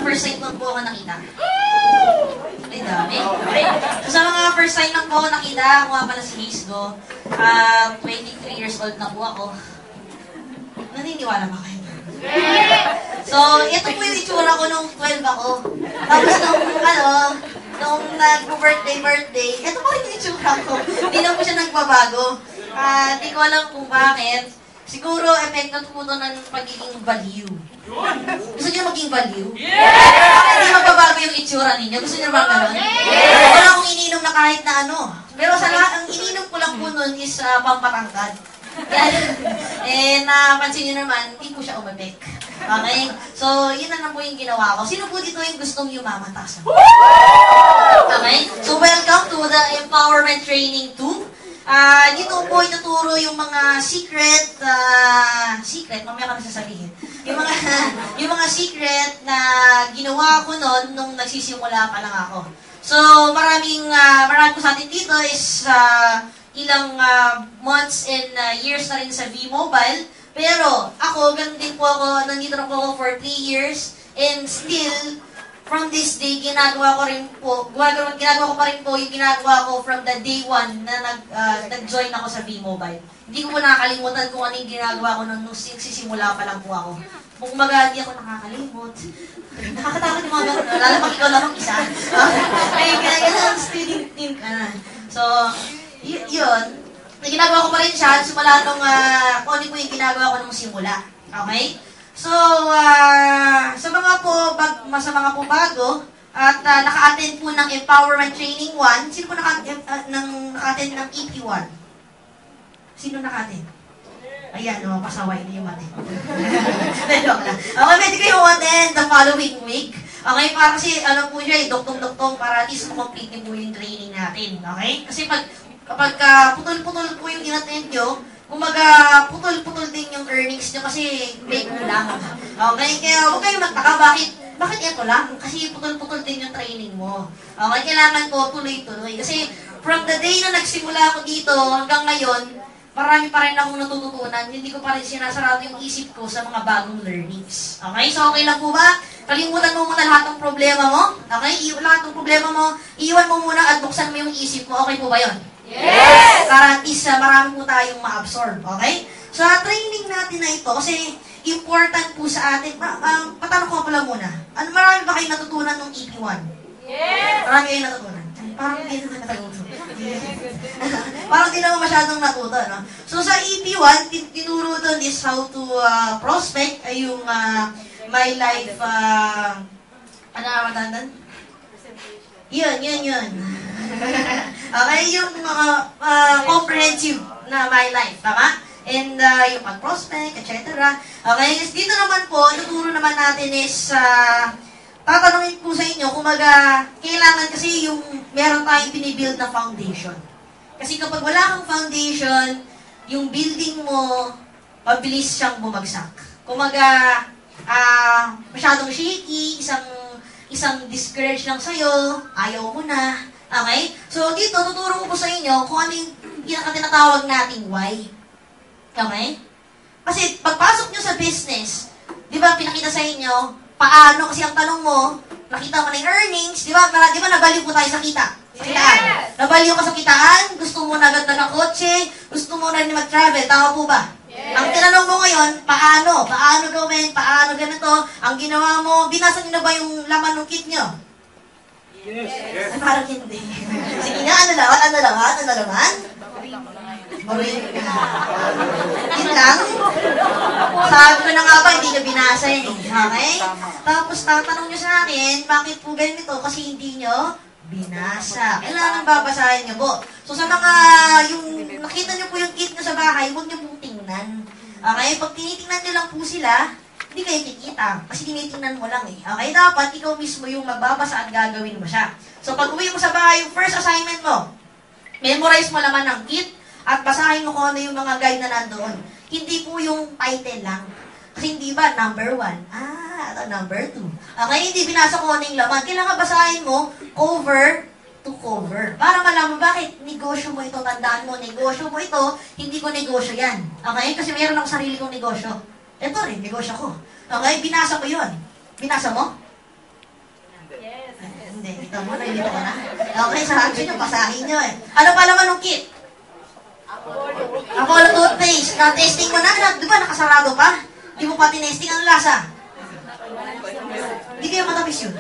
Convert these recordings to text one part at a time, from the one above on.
first time lang po ako nakita? Ay, dami. Okay. So, sa mga first time lang po ako nakita, ako nga pala si Hazel. 23 years old na po ako. Naniniwala ba kayo? So, ito po yung itsura ko nung 12 ako. Tapos nung nag-birthday, ito po rin yung itsura ko. Hindi lang po siya nagbabago. Hindi ko alam kung bakit. Siguro, epekto po ito ng pagiging value. Gusto niyo maging value? Hindi magbabago yung itsura ninyo. Gusto niyo ba gano'n? Wala akong ininom na kahit na ano. Pero sa lahat, ang ininom ko lang po nun is pampatangkad. Napansin niyo naman, hindi po siya umepek. Okay? So, yun na lang po yung ginawa ko. Sino po dito yung gustong yumamantas? Okay? So, welcome to the Empowerment Training 2. Dito po ituturo yung mga secret, mamaya ka na sasabihin. Yung mga secret na ginawa ko noon nung nagsisimula pa lang ako. So, marami po sa atin dito is ilang months and years na rin sa V-Mobile. Pero ako, ganun din po ako, nandito na po ako for 3 years and still, from this day, ginagawa ko pa rin po yung ginagawa ko from the day 1 na nag-join ako sa V-Mobile. Hindi ko po nakakalimutan kung ano yung ginagawa ko nung sisimula pa lang po ako. Kung maga, hindi ako nakakalimot. Nakakatakot yung mga gano'n. Lalo pag ikaw lang ang isa. Ay, ganyan, student team ka na. So, yun. Ginagawa ko pa rin siya simula nung kung ano po yung ginagawa ko nung simula. Okay? So, sa mga po bago at naka-attend po ng Empowerment Training 1, sino po naka-attend ng EP1? Sino naka-attend? Ayan, pasaway na yung mati. Joke lang. Okay, pwede kayo attend the following week. Okay, para kasi, po siya, doktong-doktong para at least complete po yung training natin. Okay? Kasi kapag putol-putol po yung in-attend nyo, kumaga, putol-putol din yung earnings nyo kasi may kulang. Okay? Kaya huwag kayong magtaka, bakit ito lang? Kasi putol-putol din yung training mo. Okay? Kailangan ko tuloy-tuloy. Kasi from the day na nagsimula ako dito hanggang ngayon, marami pa rin akong natututunan. Hindi ko pa rin sinasarado yung isip ko sa mga bagong learnings. Okay? So, okay lang po ba? Kalimutan mo muna lahat ng problema mo. Okay? Lahat ng problema mo, iwan mo muna at buksan mo yung isip mo. Okay po ba yun? Yes! Para at least marami po tayong ma-absorb. Okay? So, training natin na ito, kasi important po sa atin. Patanong ko pala muna. Marami ba kayo natutunan ng EP1? Yes! Marami kayo natutunan? Parang hindi naman natutunan. Parang hindi naman masyadong natuto, no? So, sa EP1, tinuro doon is how to prospect, ay yung my life, ano nga matandaan? Yun. Okay, yung comprehensive na my life, tama? And yung pag-prospect, etc. Okay, dito naman po, ituturo naman natin is, tatanungin po sa inyo, kumaga, kailangan kasi yung meron tayong binibuild na foundation. Kasi kapag wala kang foundation, yung building mo, mabilis siyang bumagsak. Kumaga, masyadong shaky, isang discourage lang sa'yo, ayaw mo na. Okay? So, dito, tuturo ko po sa inyo kung ano yung tinatawag nating why. Okay? Kasi, pagpasok nyo sa business, di ba, pinakita sa inyo, paano? Kasi ang tanong mo, nakita mo na yung earnings, di ba, nabaliw po tayo sa kita? Sa kitaan. Yes! Nabaliw ka sa kitaan, gusto mo na ganda ng kotse, gusto mo na mag-travel, tama po ba? Yes. Ang tinanong mo ngayon, paano? Paano gawin? Paano ganito? Ang ginawa mo, binasa niyo na ba yung laman ng kit nyo? Yes. Yes. Ay, parang hindi. Sige nga, ano naman? Yun lang. Sabi ko na nga ba, hindi nyo binasa yun. Okay? Tapos tatanong nyo sa akin, bakit po ganito? Kasi hindi nyo binasa. Kailangan babasahin nyo po. So sa mga, yung nakita nyo po yung kit nyo sa bahay, huwag nyo pong tingnan. Okay? Pag tinitingnan nyo lang po sila, hindi kayo kikita. Kasi tinitingnan mo lang eh. Okay? Dapat ikaw mismo yung magbabasa at gagawin mo siya. So pag uwi mo sa bahay, yung first assignment mo, memorize mo laman ng kit at basahin mo kung ano yung mga guide na nandoon. Hindi po yung title lang. Kasi hindi ba, number 1. Ito number 2. Okay, hindi binasa ko ano yung laman. Kailangan basahin mo cover to cover. Para malaman bakit negosyo mo ito. Tandaan mo, negosyo mo ito, hindi ko negosyo yan. Okay? Kasi mayroon ako sarili kong negosyo. Ito rin, negosyo ko. Okay? Binasa ko yun. Binasa mo? Tama, nalilito ka na. Okay, sa action nyo, pasahin nyo eh. Ano pa naman ng kit? Apollo toothpaste. Na-testing mo na, di ba nakasarado pa? Di mo pa tinesting ang lasa. Hindi kayo matamis yun.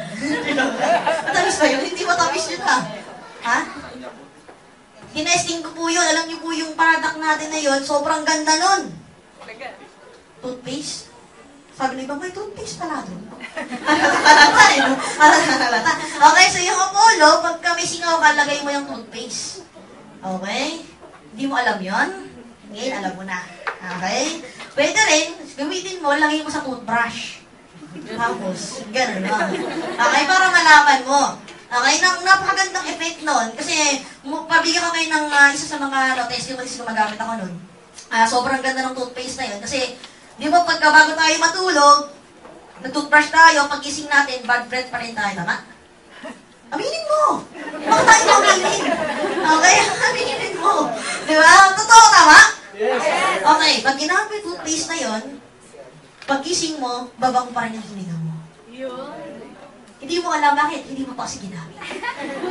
Matamis ba yun? Hindi matamis yun ha. Ha? Tinesting ko po yun. Alam niyo po yung product natin na yun, sobrang ganda nun. Toothpaste? Sabi na iba, may toothpaste pala doon. Halata eh, no? Halata. Okay, so yung Apollo, pagka may singaw ka, lagay mo yung toothpaste. Okay? Hindi mo alam yon? Ngayon, alam mo na. Okay? Pwede rin, gamitin mo, lagay mo sa toothbrush. Tapos, gano'n lang. Okay, para malaman mo. Okay, napakagandang effect nun. Kasi, pabigyan ko kayo ng isa sa mga testimonies na gumagamit ako nun. Sobrang ganda ng toothpaste na yun. Kasi, di ba pagka bago tayo matulog, nag-toothbrush tayo, pag-gising natin, bad breath pa rin tayo, tama? Aminin mo! Bakit tayo aminin? Okay, aminin mo. Di ba? Totoo, tama? Yes. Okay, pag ginamit yung toothpaste na yon, pag-gising mo, babang pa rin ang hininga mo. Hindi mo alam bakit, hindi mo pa kasi ginamit.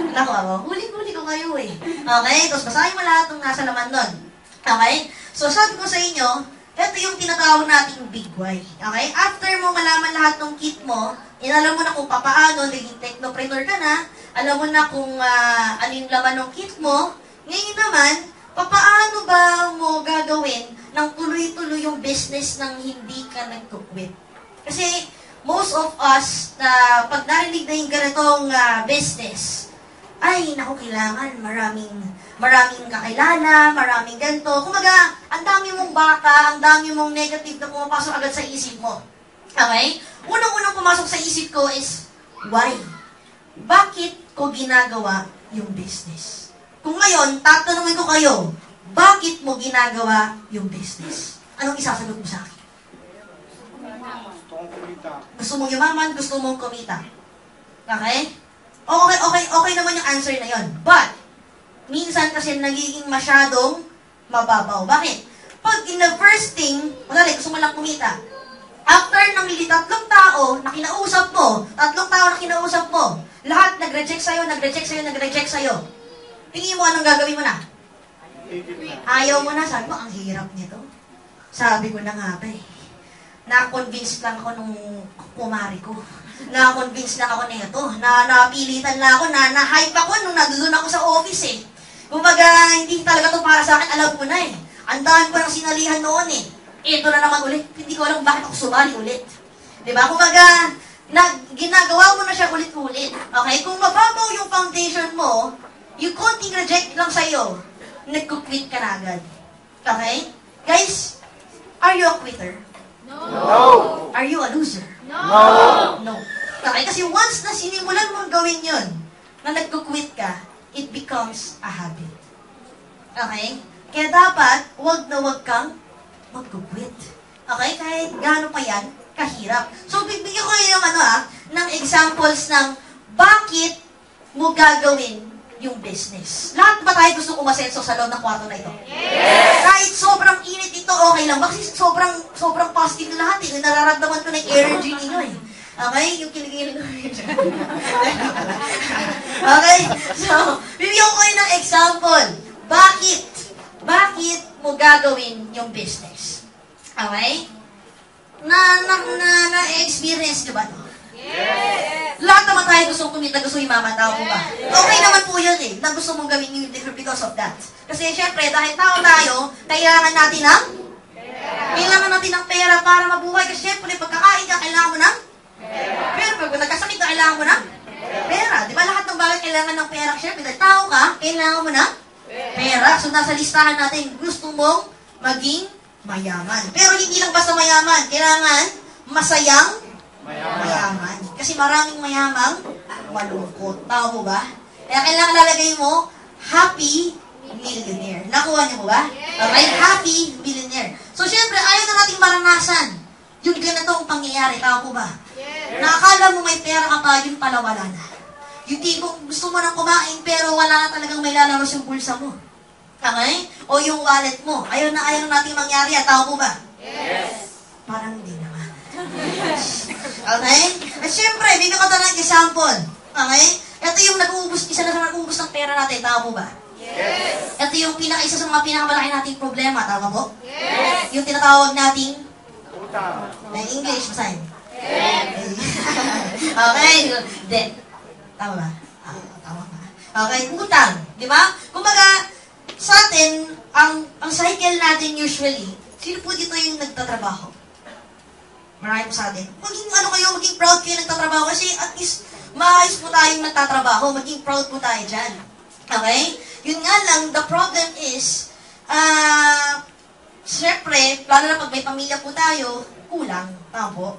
Naku ako, huli-huli ko kayo eh. Okay, tapos basahin mo lahat ng nasa laman nun. Okay? So, sabi ko sa inyo, ito yung tinatawag nating big why. Okay? After mo malaman lahat ng kit mo, alam mo na kung papaano, naging technopreneur ka na, alam mo na kung ano yung laman ng kit mo, ngayon naman, papaano ba mo gagawin ng tuloy-tuloy yung business nang hindi ka nag-quit? Kasi, most of us, pag narinig na yung ganitong business, ay, naku, kailangan maraming kakilala, maraming ganito. Kumaga, ang dami mong baka, ang dami mong negative na pumapasok agad sa isip mo. Okay? Unang-unang pumasok sa isip ko is, why? Bakit ko ginagawa yung business? Kung ngayon, tatanungin ko kayo, bakit mo ginagawa yung business? Anong isasagot mo sa akin? Gusto mong yumaman, gusto mong kumita. Okay? Okay naman yung answer na yon. But, minsan kasi nagiging masyadong mababaw. Bakit? Pag in the first thing, gusto mo lang kumita. After ng tatlong tao na kinausap mo, lahat nag-reject sa'yo. Tingin mo anong gagawin mo na? Ayaw mo na, sabi mo, ang hirap nito. Sabi ko na nga ba eh. Na-convince lang ako nung kumari ko. Na-convince lang ako nito. Napilitan lang ako, na-hype ako nung nandun ako sa office eh. Kumbaga, hindi talaga to para sa akin, alam ko na eh. Ang dami ko ng sinalihan noon eh. Ito na naman ulit. Hindi ko alam bakit ako sumali ulit. Diba? Kumbaga, ginagawa mo na siya ulit-ulit. Okay? Kung mababaw yung foundation mo, yung konting reject lang sa'yo, nag-quit ka na agad. Okay? Guys, are you a quitter? No. Are you a loser? No. Okay? Kasi once na sinimulan mong gawin yun, na nag-quit ka, it becomes a habit. Okay? Kaya dapat, wag na wag kang mag-quit. Okay? Kahit gaano pa yan, kahirap. So, bibigyan ko kayo ng examples ng bakit mo gagawin yung business. Lahat ba tayo gusto umasenso sa loob ng kwarto na ito? Yes! Kahit sobrang init ito, okay lang. Kasi sobrang positive na lahat eh. Nararamdaman ko na yung energy ninyo eh. Okay? Yung kilig-kilig. Okay? So, bibigyan ko kayo ng example. Bakit mo gagawin yung business? Okay? Na-experience nyo ba ito? Yes! Lahat naman tayo gustong kumita, gusto yumaman, tao mo ba? Okay naman po yun eh, na gusto mong gawin yung different because of that. Kasi syempre, dahil tao tayo, kailangan natin ng pera para mabuhay. Kasi syempre, pagkakain ka, kailangan mo ng pera. Pag nagkasakit ka, kailangan mo ng pera. Di ba lahat ng bagay kailangan ng pera? Syempre, dahil tao ka, kailangan mo ng pera. So, nasa listahan natin, gusto mong maging mayaman. Pero hindi lang basta mayaman, kailangan masayang mayaman. Kasi maraming mayamang malungkot. Tao mo ba? Kaya kailangan lalagay mo, happy millionaire. Nakuha niyo mo ba? Okay? Happy millionaire. So, syempre, ayaw na nating maranasan yung ganitong pangyayari. Tao mo ba? Nakakala mo may pera ka pa, yun pala wala na. Yung tipong gusto mo nang kumain, pero wala na talagang may lalabas yung bulsa mo. Okay? O yung wallet mo. Ayaw na nating mangyari. Tao mo ba? Yes. Parang hindi naman. Okay? At syempre, bigyan ko tayo ng example. Okay? Ito yung isa na sa nag-uubos ng pera natin. Tama po ba? Yes. Ito yung isa sa mga pinakamalaki nating problema. Tama po? Yes. Yung tinatawag nating Utang. English, basahin. Yes. Okay. Debt. Tama ba? Tama ba? Okay, utang. Di ba? Kumbaga, sa atin, ang cycle natin usually, sino po dito yung nagtatrabaho? Marami po sa atin. Maging proud kayo nagtatrabaho kasi at least maayos po tayong nagtatrabaho. Maging proud po tayo dyan. Okay? Yun nga lang, the problem is, syempre, lalo na pag may pamilya po tayo, kulang. Tama po?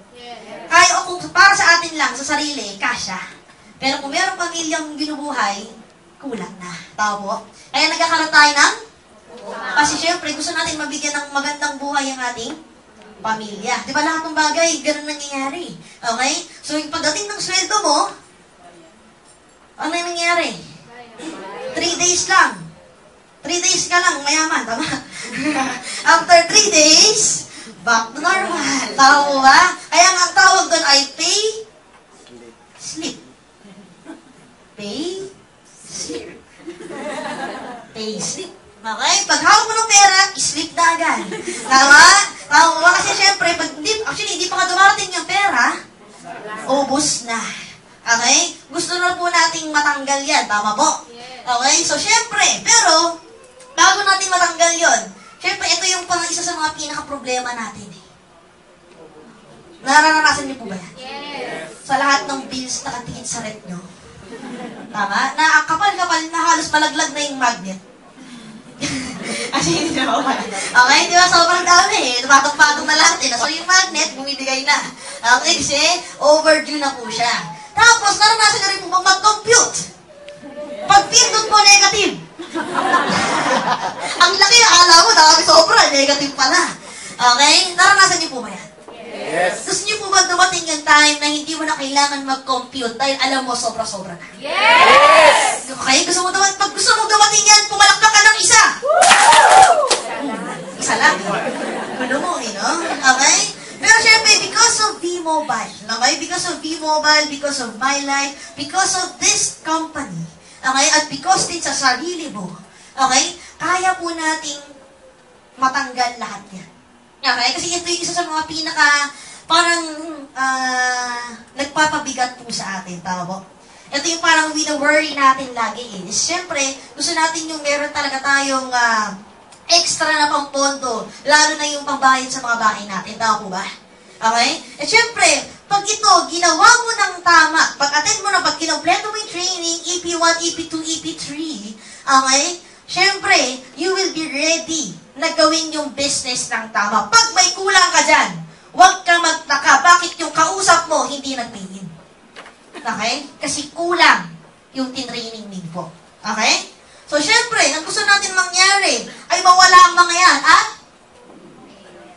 Kaya kung para sa atin lang, sa sarili, kasya. Pero kung mayroong pamilyang binubuhay, kulang na. Tama po? Kaya nagkakaroon tayo ng kasi syempre, gusto natin mabigyan ng magandang buhay ang ating pamilya. Di ba lahat ng bagay, ganun nangyayari. Okay? So, yung pagdating ng sweldo mo, ano yung nangyayari? 3 days lang. 3 days ka lang, mayaman. Tama? After 3 days, back to normal. Tama mo ba? Kaya ang tawag doon ay pay, sleep. Pay, sleep. Pay, sleep. Okay? Pag hawak mo ng pera, sleep na agad. Tama? Tama ba? Kasi syempre, hindi pa ka dumarating yung pera, ubos na. Okay? Gusto na po nating matanggal yan. Tama po? Okay? So, syempre, pero, bago natin matanggal yon, syempre, ito yung isa sa mga pinaka-problema natin. Nararanasan niyo po ba yan? Yes. Sa lahat ng bills nakatingin sa rep nyo. Tama? Na kapal-kapal na halos malaglag na yung magnet. Kasi hindi na pala. Okay, di ba? Sobrang dami eh. Patong-patong na lahat eh. So yung magnet, bumibigay na. Okay, kasi overdue na po siya. Tapos, naranasan na rin po bang mag-compute. Pag pindot mo, negative. Ang laki, akala mo, dami sobra, negative pala. Okay? Naranasan niyo po ba yan? Yes. Gusto niyo po ba dumating yung time na hindi mo na kailangan mag-compute dahil alam mo sobra-sobra na? Yes. Okay? Pag gusto mo dumating yan, pumalakpak ka ng isa. Isa lang. Ano mo, no? Okay? Pero syempre, because of V-Mobile, okay? Because of V-Mobile, because of my life, because of this company, okay? At because din sa sarili mo, okay? Kaya po nating matanggal lahat yan. Okay? Kasi ito yung isa sa mga parang nagpapabigat po sa atin. Tama po? Ito yung parang wina-worry natin lagi eh. Siyempre, gusto natin yung meron talaga tayong extra na pampondo, lalo na yung pambayad sa mga bahay natin. Tama po ba? Okay? At siyempre, pag ito, ginawa mo ng tama, pag-attend mo na, pag kinompleto mo yung training, EP1, EP2, EP3, okay? Siyempre, you will be ready na gawin yung business ng tama. Pag may kulang ka dyan, huwag ka magtaka. Bakit yung kausap mo hindi nag-pay-in? Okay? Kasi kulang yung tinraining din po. Okay? So, syempre, ang gusto natin mangyari ay mawala ang mga yan at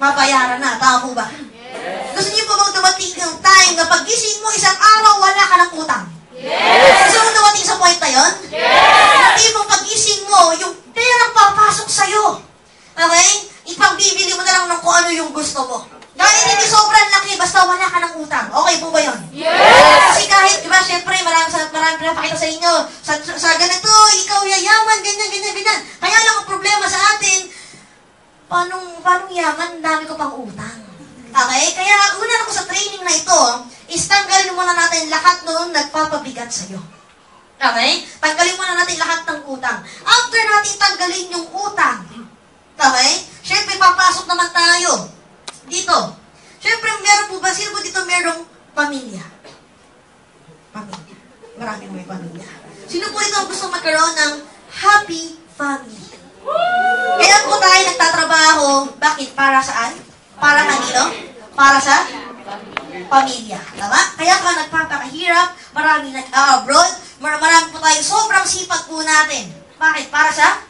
mabayaran na. Tama po ba? Yes. Gusto niyo po bang dumating yung time na pag-gising mo isang araw, wala ka ng utang? Yes. Gusto mo dumating sa point na yun? Yes. Hindi mo pag-gising mo, yung perang papasok sa'yo. Okay? Ipagbibili mo na lang ng kung ano yung gusto mo. Dahil hindi sobrang laki, basta wala ka ng utang. Okay po ba yun? Yes! Kasi kahit, di ba, syempre, marami pinapakita sa inyo, sa ganito, ikaw yayaman, ganyan. Kaya lang ang problema sa atin, paano yaman, dami ko pang utang. Okay? Kaya, una na ko sa training na ito, is tanggalin muna natin lahat noon nagpapabigat sa'yo. Okay? Tanggalin muna natin lahat ng utang. After natin tanggalin yung utang, okay? Syempre, papasok naman tayo dito. Syempre, meron po ba? Sino po dito merong pamilya? Pamilya. Maraming may pamilya. Sino po dito ang gusto magkaroon ng happy family? Kaya po tayo nagtatrabaho. Bakit? Para saan? Para kanino? Para sa pamilya. Tama? Kaya ka nagpapakahirap, marami nag-abroad, marami po tayo sobrang sipag po natin. Bakit? Para sa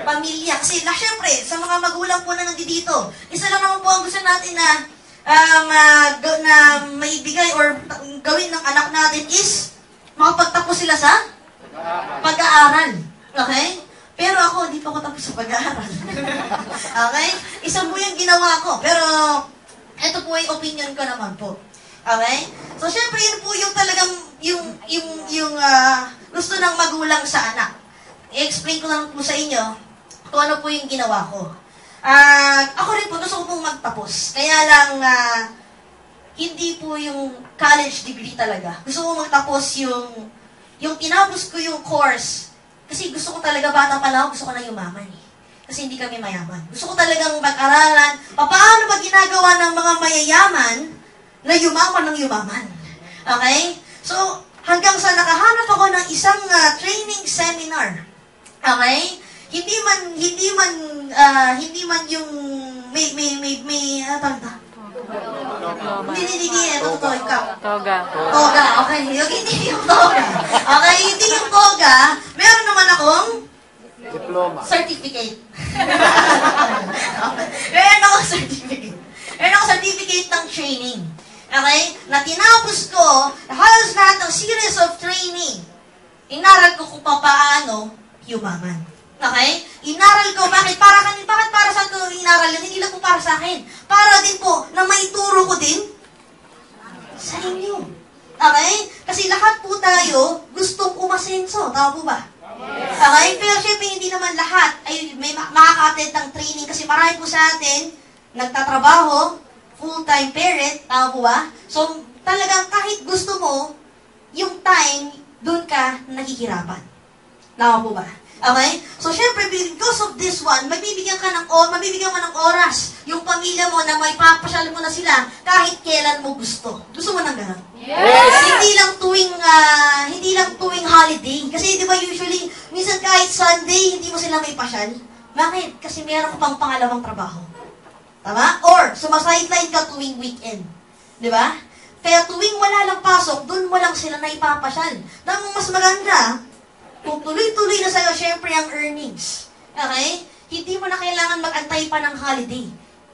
pamilya. Kasi, syempre, sa mga magulang po na nandito, isa lang naman po ang gusto natin na maibigay or gawin ng anak natin is makapagtapos sila sa pag-aaral. Okay? Pero ako, hindi pa ako tapos sa pag-aaral. Okay? Isa po yung ginawa ko. Pero, ito po yung opinion ko naman po. Okay? So, syempre, yun po yung talagang, yung gusto ng magulang sa anak. I-explain ko lang po sa inyo kung ano po yung ginawa ko. Ako rin po, gusto ko pong magtapos. Kaya lang, hindi po yung college degree talaga. Gusto ko magtapos yung tinapos ko yung course. Kasi gusto ko talaga, bata pa lang, gusto ko na yumaman eh. Kasi hindi kami mayaman. Gusto ko talagang mag-aralan, paano ba ginagawa ng mga mayayaman na yumaman ng yumaman. Okay? So, hanggang sa nakahanap ako ng isang training seminar. Okay? Hindi man yung may Toga. Toga, okay. Hindi yung toga. Okay, hindi yung toga. Meron naman akong Diploma. certificate. Meron akong certificate. Meron akong certificate ng training. Okay? Na tinapos ko, halos lahat ng series of training. Inaral ko kung paano yumaman. Okay? Inaral ko, bakit para sa ko inaral yun? Hindi lang po para sa akin. Para din po, na may turo ko din sa inyo. Okay? Kasi lahat po tayo gustong umasenso. Tama po ba? Okay? Pero syempre, hindi naman lahat ay may makaka-attend ng training kasi marami po sa atin nagtatrabaho, full-time parent, tama po ba? So, talagang kahit gusto mo, yung time, doon ka nakikirapan. Tama po ba? Okay? So, syempre, because of this one, mabibigyan mo ng oras yung pamilya mo na may papasyal mo na sila kahit kailan mo gusto. Gusto mo nang gano'n? Yes! Hindi lang tuwing holiday. Kasi di ba usually, minsan kahit Sunday, hindi mo sila may pasyal. Bakit? Kasi meron ko pang pangalawang trabaho. Tama? Or, sumasideline ka tuwing weekend. Di ba? Kaya tuwing wala lang pasok, dun mo lang sila na ipapasyal. Nang mas maganda, kung tuloy-tuloy na sa'yo, syempre ang earnings. Okay? Hindi mo na kailangan mag-antay pa ng holiday.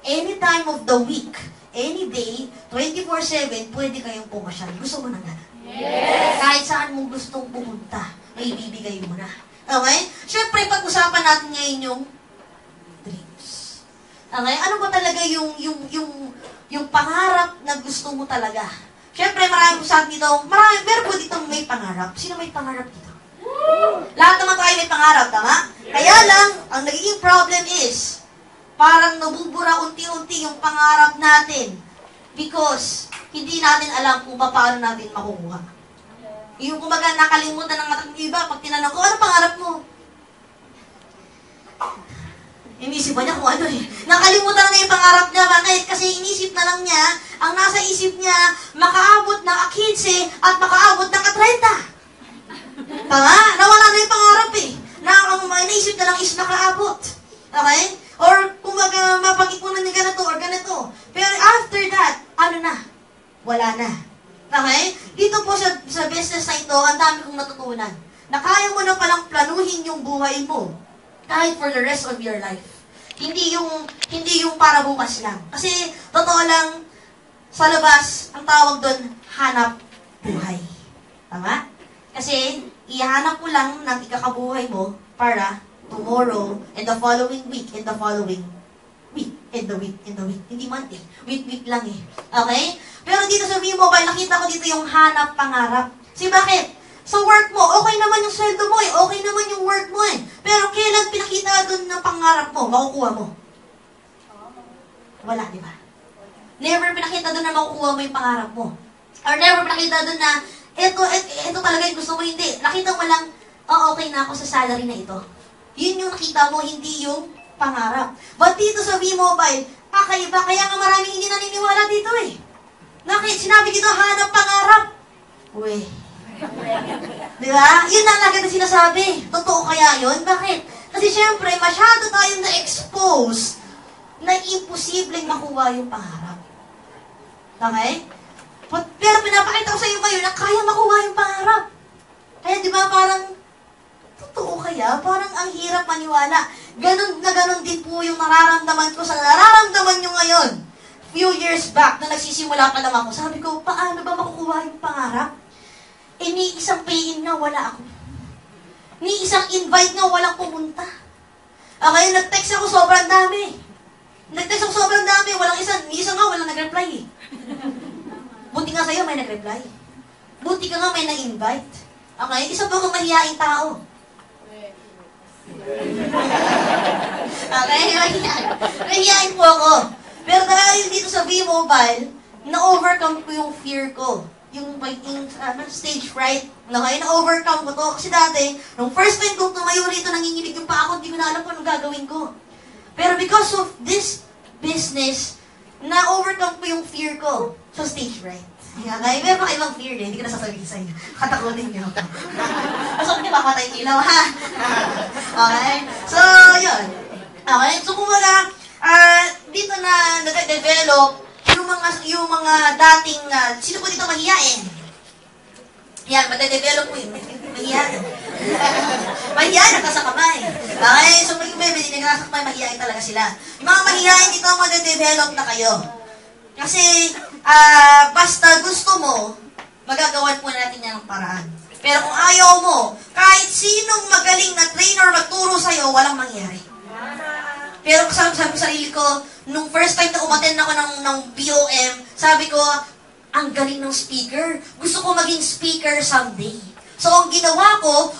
Any time of the week, any day, 24/7, pwede kayong pumasyal. Gusto mo na gano'n? Yes! Kahit saan mo gustong pumunta, may ibibigay mo na. Okay? Syempre, pag-usapan natin ngayon yung dreams. Okay? Ano ba talaga yung pangarap na gusto mo talaga? Syempre, marami po sa atin dito, meron po dito may pangarap. Sino may pangarap dito? Lahat naman tayo may pangarap, tama? Kaya lang, ang nagiging problem is, parang nabubura unti-unti yung pangarap natin because hindi natin alam kung paano natin makukuha. Yung kumaga nakalimutan ng matang iba, pag tinanong ko, ano pangarap mo? Inisip ba niya kung ano eh. Nakalimutan na yung pangarap niya. Bakit? Kasi inisip na lang niya, ang nasa isip niya, makaabot ng 15 at makaabot ng 30. Tama? Nawala na yung pangarap eh. Ang naisip na lang is nakaabot. Okay? Or kumbaga mapag-ipunan niya ganito or ganito. Pero after that, ano na? Wala na. Okay? Dito po sa business na ito, ang dami kong natutunan. Na kaya mo na palang planuhin yung buhay mo. Kahit for the rest of your life. Hindi yung para bukas lang. Kasi, totoo lang, sa labas, ang tawag doon, hanap buhay. Tama? Kasi, ihanap mo lang ng ikakabuhay mo para tomorrow, and the following week, and the following week, and the week. Hindi month eh. Week lang eh. Okay? Pero dito sa V-Mobile, nakita ko dito yung hanap pangarap. Bakit? Sa work mo, okay naman yung sweldo mo eh. Okay naman yung work mo eh. Pero kailan pinakita doon ng pangarap mo, makukuha mo? Wala, di ba? Never pinakita doon na makukuha mo yung pangarap mo. Or never pinakita doon na, ito talaga yung gusto mo, hindi. Nakita mo lang, okay na ako sa salary na ito. Yun yung nakita mo, hindi yung pangarap. But dito sa V-Mobile, kakaiba, kaya nga maraming hindi naniniwala dito eh. Bakit? Sinabi dito, hanap pangarap. Uy. Di ba? Yun na agad na sinasabi. Totoo kaya yun? Bakit? Kasi syempre, masyado tayong na-expose na imposibleng makuha yung pangarap. Okay? Pero pinapakita ko sa iyo ngayon na kaya makuha yung pangarap. Kaya di ba parang, totoo kaya? Parang ang hirap maniwala. Ganon na ganon din po yung nararamdaman ko sa nararamdaman nyo ngayon. Few years back, na nagsisimula pa lang ako, sabi ko, paano ba makukuha yung pangarap? Ni isang pay-in nga, wala ako. Ni isang invite nga, walang pumunta. Okay, nag-text ako, sobrang dami. Walang isa nga, walang nag-reply eh. Buti nga sa'yo, may nag-reply. Buti ka nga may na-invite. Okay? Isa po akong mahihaing tao. Okay? Mahihain po ako. Pero dahil dito sa V-Mobile, na-overcome ko yung fear ko. Yung stage fright. Okay? Na-overcome ko to. Kasi dati, nung first time kong tumayo rito, nanginginig yung pa ako, hindi ko na alam kung anong gagawin ko. Pero because of this business, na-overcome ko yung fear ko sa stage fright. Okay? Meron ka ibang fear hindi ko na sasabihin sa inyo. Katakutin niyo. So, hindi papatay yung ilaw, ha? Okay? So, yun. Okay? So, kumbaga, dito na nag-develop yung mga dating, sino po dito mahihain? Yan, made-develop po yun. Mahihain. Mahihain, nakasa kamay. Okay? So, yung bebe, hindi nakasa kamay, mahihain talaga sila. Yung mga mahihain dito, made-develop na kayo. Kasi, basta gusto mo, magagawan po natin yan ng paraan. Pero kung ayaw mo, kahit sinong magaling na trainer magturo sa'yo, walang mangyari. Pero sabi ko sa sarili ko, nung first time na umattend ako ng BOM, sabi ko, ang galing ng speaker. Gusto ko maging speaker someday. So, ang ginawa ko,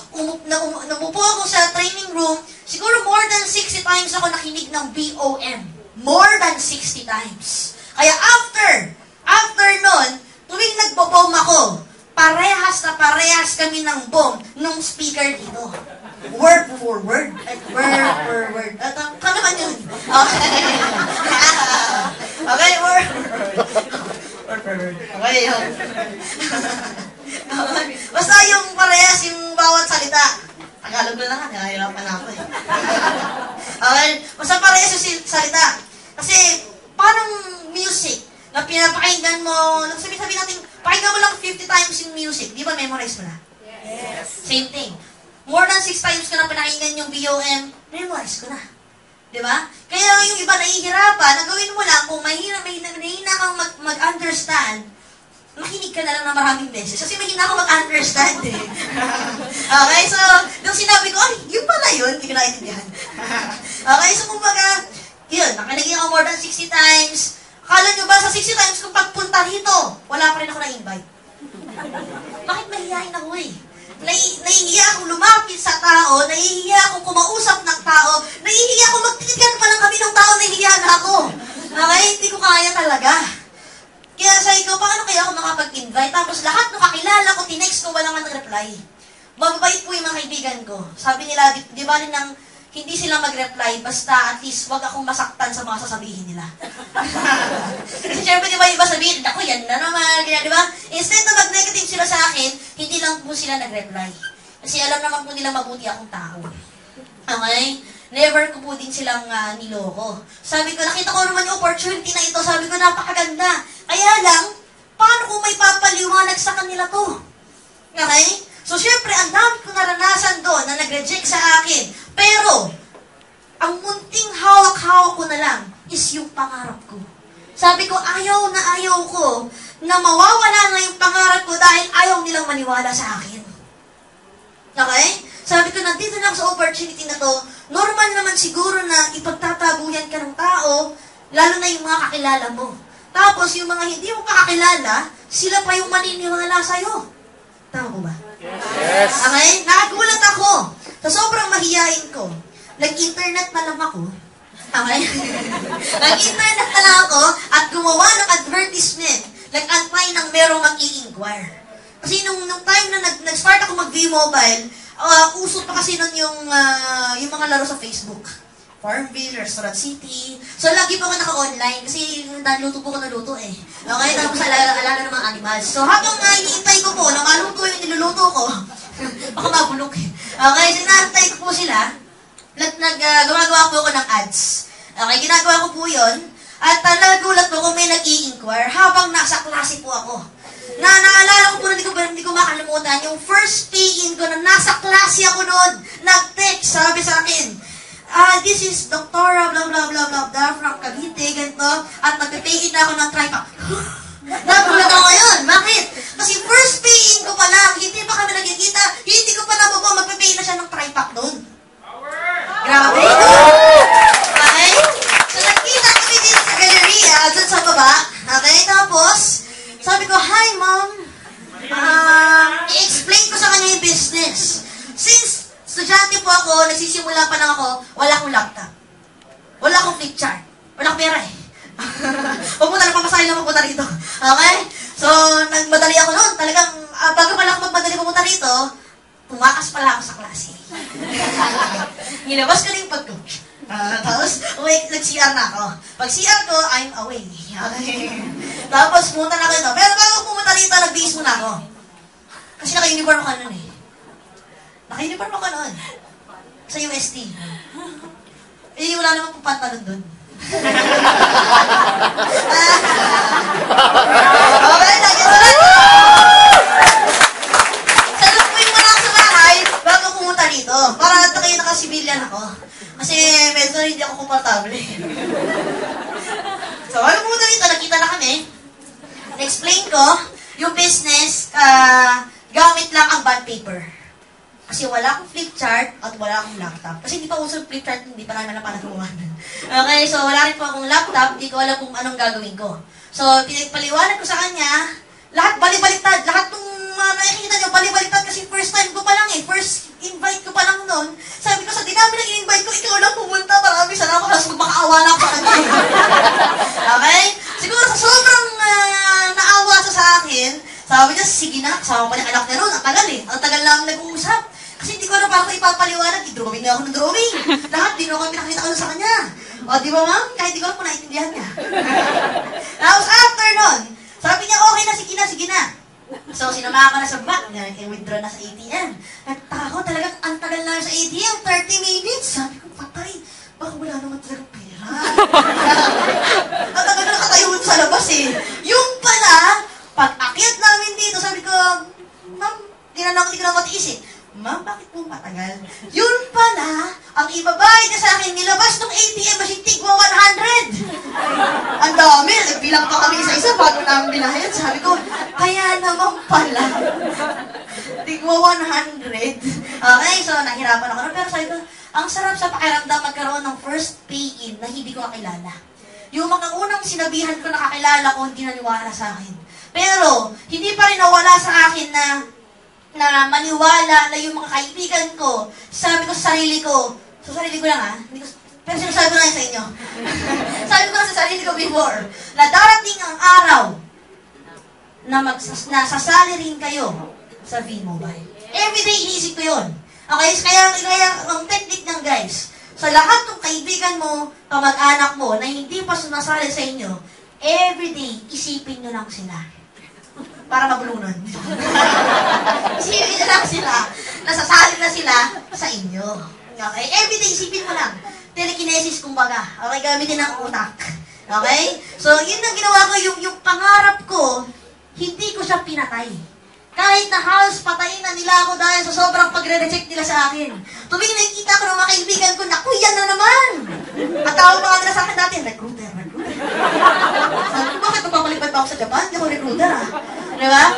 numupo ako sa training room, siguro more than 60 times ako nakinig ng BOM. More than 60 times. Kaya after nun, tuwing nagbo-bomb ako, parehas kami ng bomb nung speaker dito. Word for word. Word for word. Ano naman yun? Okay. Okay, word for word. Okay, yun. Basta yung parehas yung bawat salita. Tagalog na lang, nahihirapan ako eh. Okay, basta parehas yung salita. Kasi, parang music na pinapakinggan mo, sabi natin, pakinggan mo lang 50 times yung music, di ba memorize mo na? Yes. Same thing. More than 6 times ko na pinakinggan yung BOM, memorize ko na. Di ba? Kaya yung iba nahihirapan, ang gawin mo lang, kung mahina kang mag-understand, makinig ka na lang ng maraming beses. Kasi mahina ako mag-understand eh. Okay, so, nung sinabi ko, ay, yun pala yun, hindi ko naintindihan. Okay, so kumbaga, yun, nakinig ako more than 60 times. Akala nyo ba sa 60 times kung pagpunta rito, wala pa rin ako na-invite? Bakit mahihiyain ako eh? Nahihiya akong lumapit sa tao, nahihiya akong kumausap ng tao, nahihiya akong magtitigan pa lang kami ng tao, nahihiya na ako. Okay? Hindi ko kaya talaga. Kaya sabi ko, paano kaya ako makapag-invite? Tapos lahat ng kakilala ko, tinext ko, walang nag-reply. Mababait po yung mga kaibigan ko. Sabi nila, di ba rin ng hindi sila mag-reply, basta at least wag akong masaktan sa mga sasabihin nila. Kasi syempre, di ba, iba sabihin, ako yan na naman, kaya di ba? Instead na mag-negative sila sa akin, hindi lang po sila nag-reply. Kasi alam naman po nila mabuti akong tao. Okay? Never ko po din silang niloko. Sabi ko, nakita ko naman yung opportunity na ito, sabi ko, napakaganda. Kaya lang, paano kung may papaliwanag sa kanila to? Okay? So, syempre, ang dami kong naranasan doon na nag-reject sa akin. Pero, ang munting hawak-hawak ko na lang is yung pangarap ko. Sabi ko, ayaw na ayaw ko na mawawala na yung pangarap ko dahil ayaw nilang maniwala sa akin. Okay? Sabi ko, nandito lang sa opportunity na to, normal naman siguro na ipagtatabuyan ka ng tao, lalo na yung mga kakilala mo. Tapos, yung mga hindi mo kakilala, sila pa yung maniniwala sa'yo. Tama po ba? Yes. Okay? Nakagulat ako. Sa sobrang mahiyain ko, nag-internet na lang ako. Okay? Nag-internet na lang ako at gumawa ng advertisement. Nag-antay ng merong mag-i-inquire. Kasi nung time na nag-start ako mag-V-Mobile, uso pa kasi nun yung mga laro sa Facebook. Farmville, Restaurant City. So, lagi po ako naka-online kasi naluto po ko naluto eh. Okay? Tapos alaga ng mga animals. So, habang hinihintay ko po na maluto yung niluluto ko, baka mabulok eh. Okay? So, inaantay ko po sila. Gumagawa po ako ng ads. Okay? Ginagawa ko po yun. At nagulat po kung may nag-i-inquire habang nasa klase po ako. Naalala ko po na hindi ko makalimutan yung first pay-in ko na nasa klase ako noon. Nag-text, sabi sa akin, this is Doktora blah blah blah blah blah from Cavite, ganito, at nagpe-pay-in na ako ng tripack. Nagulat ako ngayon. Bakit? Kasi first pay-in ko pa lang, hindi pa kami nagkikita, hindi ko pa nabubo, magpe-pay na siya ng tripack doon. Grabe, no? Okay? So, nagkita kami din sa galleria, dun sa baba. Okay? Tapos, sabi ko, hi, ma'am. business. Since estudyante po ako, nagsisimula pa lang ako, wala akong laptop. Wala akong flip chart. Wala akong pera eh. Pumunta na pamasahin lang pupunta rito. Okay? So, nagmadali ako noon. Talagang, bago pala ako magmadali pumunta rito, tumakas pala ako sa klase. Nilabas ko na yung pag-coach. Tapos, nag-CR na ako. Pag CR ko, I'm away. Okay. Tapos, pumunta na ako ito. Pero bago pumunta rito, nag-base muna ako. Kasi naka-uniform ako noon eh. Naka-uniform ako noon. Sa UST. Eh, wala naman pong pantalon doon. Okay, lagi ko lang. Salok po yung mga sa bahay bago pumunta dito. Para ito kayo naka-civilian ako. Kasi medyo hindi ako komportable. So, bago pumunta dito, nakita na kami. Na-explain ko yung business, gamit lang ang bond paper. Kasi wala akong flip chart at wala akong laptop. Kasi hindi pa uso flip chart, hindi pa naman napanaguan. Okay, so wala rin po akong laptop, hindi ko alam kung anong gagawin ko. So, pinagpaliwanag ko sa kanya, lahat bali-baliktad, lahat ng nakikita nyo, bali-baliktad kasi first time ko pa lang eh, first invite ko pa lang noon. Sabi ko, sa dinami ng in-invite ko, ikaw lang pumunta, marami salamat, kasi magmakaawa na pa kanya. Okay? Siguro sa sobrang naawa sa akin, sabi niya, sige na, kasama pa niya anak niya noon, ang tagal eh, ang tagal lang nag-uusap. Kasi hindi ko na pa ako ipapaliwanag, i-drawing na ako ng drawing. Lahat, di na ako pinakita ko sa kanya. O, di ba ma'am? Kahit di ko ako naintindihan niya. Tapos after nun, sabi niya, okay na, sige na. So, sinamahan ko na sa bank, i-withdraw na sa ATM. Nagtaka ko talaga, ang tagal na sa ATM, 30 minutes. Sabi ko, patay, baka wala naman talagang pera. Ang tagal na nakatayo sa labas eh. Yung pala, pag akyat namin dito, sabi ko, ma'am, di ko na matiis eh. Ma'am, bakit po matagal? Yun pala, ang ibabayad niya sa akin, nilabas ng ATM machine, tigwa 100. Ang dami, nagbilang pa kami isa-isa bago namin binayad. Sabi ko, kaya naman pala. Tigwa 100. Okay, so nahirapan ako. Pero sabi ko, ang sarap sa pakiramdam magkaroon ng first pay-in na hindi ko kakilala. Yung mga unang sinabihan ko nakakilala ko, hindi naniwala sa akin. Pero, hindi pa rin nawala sa akin na maniwala na yung mga kaibigan ko, sabi ko sa sarili ko lang ha, pero sinasabi ko lang sa inyo. Sabi ko lang sa sarili ko before, na darating ang araw na sasali rin kayo sa V-Mobile. Everyday inisip ko yun. Okay, kaya ang technique ng guys, sa lahat ng kaibigan mo, kamag-anak mo, na hindi pa sumasali sa inyo, everyday isipin nyo lang sila. Para mabulunan. Isipin nyo lang sila, nasasali na sila sa inyo. Okay? Everyday, isipin mo lang. Telekinesis, kumbaga. Okay? Gamitin ang utak. Okay? So, yun ang ginawa ko, yung pangarap ko, hindi ko siya pinatay. Kahit na halos patayin na nila ako dahil sa sobrang pagre-reject nila sa akin. Tuwing nakikita ko ng mga kaibigan ko, naku, yan na naman! At tawag mga nila sa akin dati, recruiter. Sabi ko, bakit magpapalipad pa ako sa Japan? Hindi ako recruiter ah. Diba?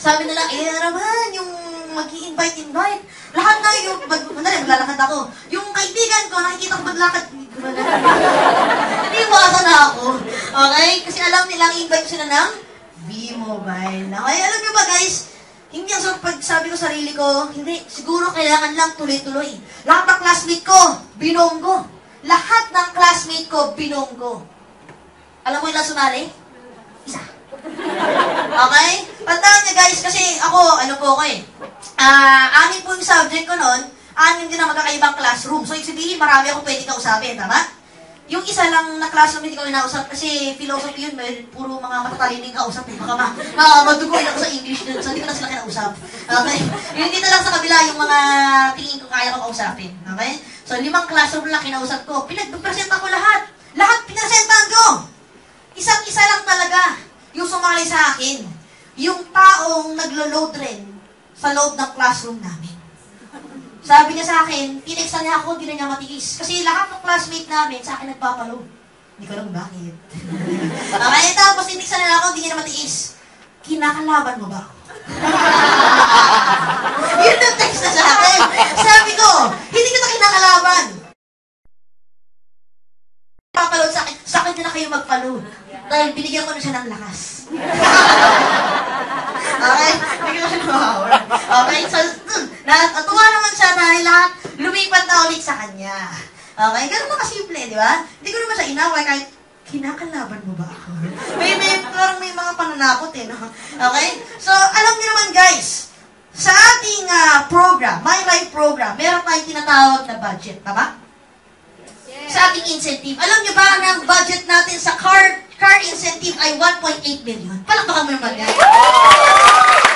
Sabi nila, naman, yung mag-i-invite. Lahat na yung, maglalakad ako. Yung kaibigan ko, nakikita ko maglakad. Hindi iwasan na ako. Okay? Kasi alam nilang i-invite ko sila ng V-Mobile. Okay? Alam nyo ba guys, hindi ang pag sabi ko sarili ko, hindi, siguro kailangan lang tuloy-tuloy. Lahat ng classmate ko, binonggo. Lahat ng classmate ko, binonggo. Alam mo ilang sumali? Isa. Okay? Tandaan niya guys, kasi ako, ano po ako eh. Anin po yung subject ko noon, anin din ang magkakaibang classroom. So, ibig sabihin, marami akong pwede kausapin, tama? Yung isa lang na classroom hindi ko inausap kasi philosophy yun, may puro mga matatalining kausap eh. Baka madugoy ako sa English dun, so hindi ko na sila kinausap. Okay? Yung dito lang sa kabila, yung mga tingin ko kaya ko kausapin. Okay? So, 5 classroom lang kinausap ko. Pinag-presenta ko lahat. Lahat pinasentan ko! Isang-isa lang talaga yung sumali sa akin. Yung taong naglo-load rin sa loob ng classroom namin. Sabi niya sa akin, tinextan niya ako, hindi na niya matiis. Kasi lahat ng classmate namin sa akin nagpapalo. Hindi ko alam bakit. Okay, tapos tinextan niya ako, hindi niya na matiis. Kinakalaban mo ba ako? Yun yung text na sa akin. Sabi ko, hindi kita kinakalaban. Papalood sa akin na kayo magpalood. Dahil binigyan ko na siya ng lakas. Okay? Binigyan ko siya ng power. Okay? So, lumipad na ulit sa kanya. Okay, ganun na kasimple, di ba? Hindi ko naman siya inaway kahit kinakalaban mo ba ako? Parang may mga pananakot eh, no? Okay? So, alam niyo naman guys, sa ating program, My Life program, meron tayong tinatawag na budget, tama? Sa ating incentive. Alam niyo ba na ang budget natin sa car incentive ay 1.8 million? Palakpakan mo naman yan.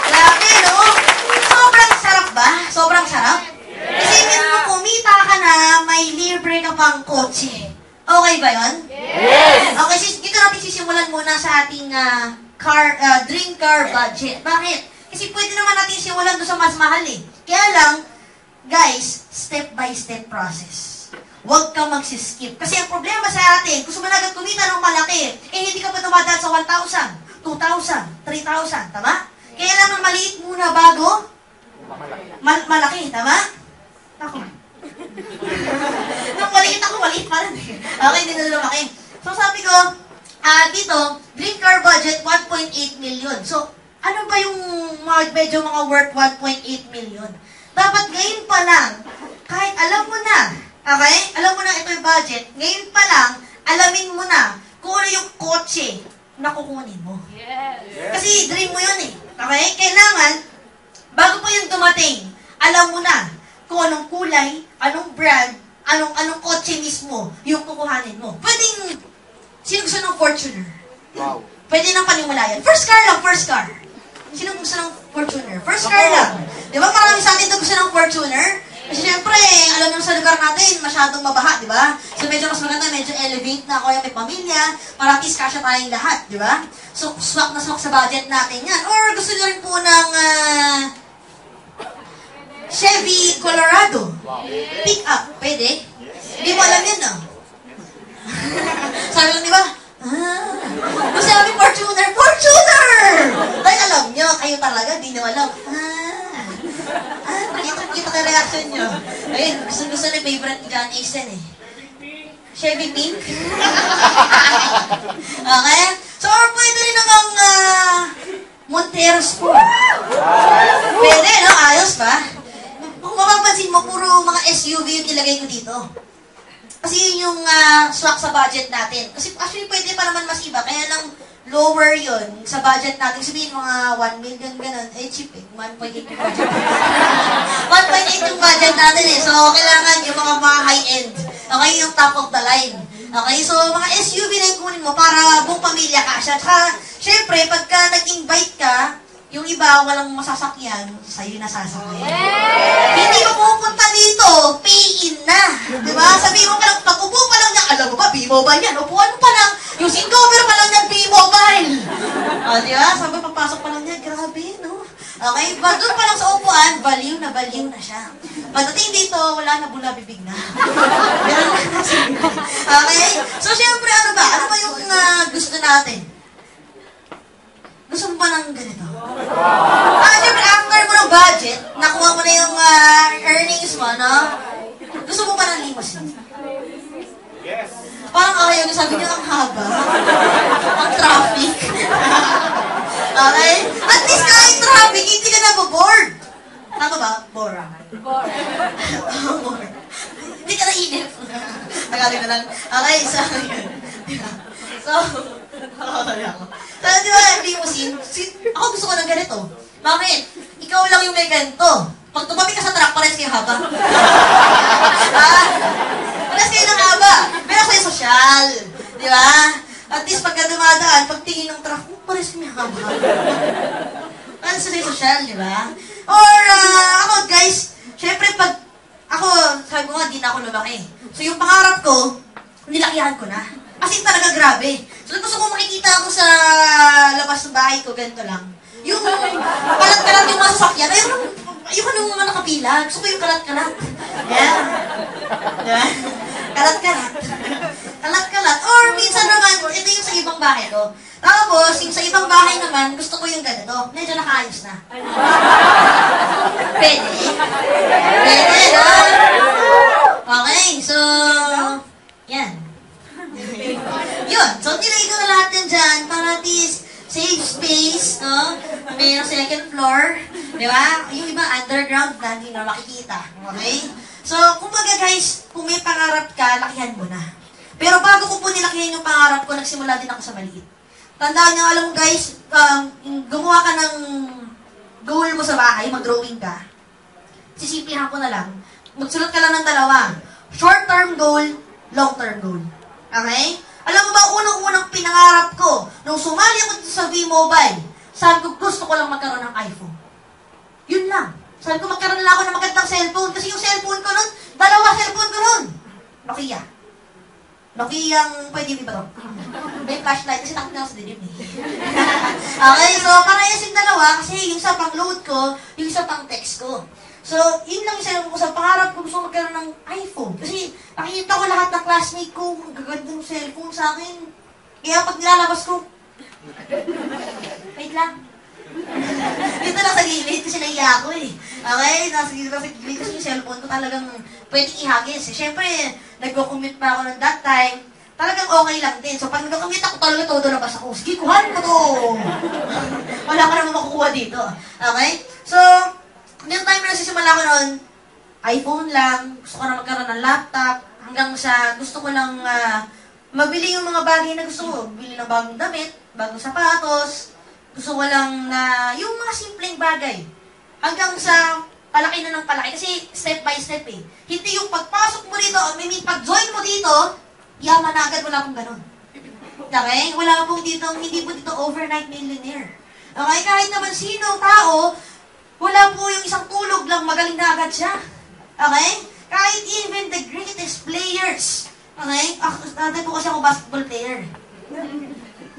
Grabe, no? Sobrang sarap ba? Sobrang sarap? Isipin mo, kumita ka na, may libre ka pang kotse. Okay ba yun? Yes! Okay, dito natin sisimulan muna sa ating dream car budget. Bakit? Kasi pwede naman natin simulan doon sa mas mahal eh. Kaya lang, guys, step-by-step process. Huwag ka magsiskip. Kasi ang problema sa atin, gusto mo na agad kumita ng malaki, eh hindi ka pa dumadaan sa 1,000, 2,000, 3,000, tama? Kailangan maliit muna bago malaki, tama? Ako. Nung maliit ako, maliit pa rin. Okay, hindi na lumaki. So sabi ko, dito, dream car budget, 1.8 million. So, ano ba yung medyo mga worth 1.8 million? Dapat ngayon pa lang, kahit alam mo na, okay? Alam mo na ito yung budget, ngayon pa lang, alamin mo na kung ano yung kotse na kukunin mo. Yes. Kasi dream mo yun eh. Okay? Kailangan, bago pa yung dumating, alam mo na kung anong kulay, anong brand, anong kotse mismo yung kukuhanin mo. Pwedeng, sino gusto ng Fortuner? Wow. Pwede nang panimulayan. First car lang, first car. Sino gusto ng Fortuner? First car lang. Di ba marami sa atin gusto ng Fortuner? Kasi syempre, alam nyo sa lugar natin, masyadong mabaha, di ba? So medyo mas maganda, medyo elevate na ako yung may pamilya, para at least kasya tayong lahat, di ba? So swak na swak sa budget natin yan. Or gusto nyo rin po ng Chevy Colorado. Pick up, pwede? Hindi mo alam yun, no? Sabi lang, di ba? Kasi sabi, Fortuner! Fortuner! Dahil alam nyo, kayo talaga, di nyo alam. Nakita ka reaction nyo. Ayun, gusto ni favorite ni John Easton eh. Chevy Pink. Okay? So, or pwede rin namang Montero Sport. Pwede, no? Ayos ba? Kung mapapansin mo, puro mga SUV yung nilagay ko dito. Kasi yun yung swak sa budget natin. Kasi actually pwede pa naman mas iba. Kaya lang lower yun sa budget natin. Sabihin mga 1 million ganun. Eh, cheap eh. 1.8 yung budget. 1.8 yung budget natin eh. So, kailangan yung mga high-end. Okay, yung top of the line. Okay, so mga SUV na yung kunin mo para buong pamilya ka siya. Tsaka, syempre, pagka nag-invite ka, yung iba walang masasakyan, sa'yo nasasakyan. Hindi ka pupunta dito, pay in na. Diba? Sabihin mo pa lang, pag-upo pa lang niya, alam mo ba, B-Mobile yan. Upuan mo pa lang, yung seat cover pa lang niya, B-Mobile. Diba? Sabi, papasok pa lang niya, grabe, no? Okay, doon pa lang sa upuan, baliw na siya. Pagdating dito, wala na bula, bibig na. Okay? So, syempre, ano ba? Ano ba yung gusto natin? Gusto mo ba ng ganito? Siyempre, after mo ng budget, nakuha mo na yung earnings mo, no? Gusto mo ba ng limousine? Yes. Parang ayaw niyo, sabi niyo, ang haba. Ang traffic. Okay? At least kahit traffic, hindi ka na-board. Tama ba? Bored. Bored. Hindi ka na-inip. Tagalog na lang. Okay, so, yun. So, so, di ba, limousine, ako gusto ko ng ganito. Bakit? Ikaw lang yung may ganito. Pag tumabi ka sa truck, pares kayo haba. Pares kayo ng haba. Pero kayo sosyal. Di ba? At least pagka dumadaan, pag tingin ng truck, pares kayo haba. Pares kayo sosyal, di ba? Or, ako guys, syempre pag, ako, sabi mo nga, di na ako lumaki. So yung pangarap ko, nilakihan ko na. As in talaga grabe. So gusto ko makikita ako sa labas ng bahay ko, ganito lang. Yung kalat-kalat yung mga sasakyan, ayoko nung mga nakapila. Gusto ko yung kalat-kalat. Yeah. Yeah. Kalat-kalat. Kalat-kalat. Or minsan naman, ito yung sa ibang bahay ko. Tapos, yung sa ibang bahay naman, gusto ko yung ganito. Medyo nakaayos na. Pwede. Pwede, no? Okay, so, yan. Yun. So, nilagay ko na lahat yan dyan para at least save space, no? Mayroong second floor. Di ba? Yung iba underground na hindi na makikita. Okay? So, kumbaga guys, kung may pangarap ka, lakihan mo na. Pero bago ko po nilakihan yung pangarap ko, nagsimula din ako sa maliit. Tandaan nyo, alam mo guys, gumawa ka ng goal mo sa bahay, mag-drawing ka. Sisimplihan ko na lang. Magsulat ka lang ng dalawa. Short-term goal, long-term goal. Okay? Alam mo ba, unang-unang pinangarap ko, nung sumali ako sa V-Mobile, sabi ko, gusto ko lang magkaroon ng iPhone. Yun lang. Sabi ko, magkaroon lang ako ng magandang cellphone. Kasi yung cellphone ko nun, dalawa cellphone ko nun. Nokia. Nokia, pwede yung iba to. May flashlight kasi takot na ako sa dilim eh. Okay, so parehas yung dalawa kasi yung isa pang load ko, yung isa pang text ko. So, yun lang isa ko sa pangarap ko, gusto magkaroon ng iPhone. Kasi nakikita ko lahat ng classmate ko, ang gaganda ng cellphone sa akin. Kaya pag nilalabas ko, wait lang. Dito lang sa gilid kasi naiya ako eh. Okay? Nasa gilid kasi yung cellphone ko talagang pwedeng ihagis. Siyempre, nagko-commute pa ako ng that time. Talagang okay lang din. So, pag nagko-commute ako, talaga todo labas ako. Sige, kuhan mo to! Wala ka naman makukuha dito. Okay? So, yung time na nagsisimula ko noon, iPhone lang. Gusto ko na magkaroon ng laptop. Hanggang sa gusto ko lang mabili yung mga bagay na gusto ko. Bili ng bagong damit, bagong sapatos. Gusto ko lang na yung mga simpleng bagay. Hanggang sa palaki na ng palaki. Kasi step by step eh. Hindi yung pagpasok mo dito, pag-join mo dito, yaman na agad, wala pong ganun. Okay? Wala pong dito, hindi po dito overnight millionaire. Okay? Kahit naman sino tao, wala po yung isang tulog lang, magaling na agad siya. Okay? Kahit even the greatest players. Okay? Dati po kasi ako basketball player.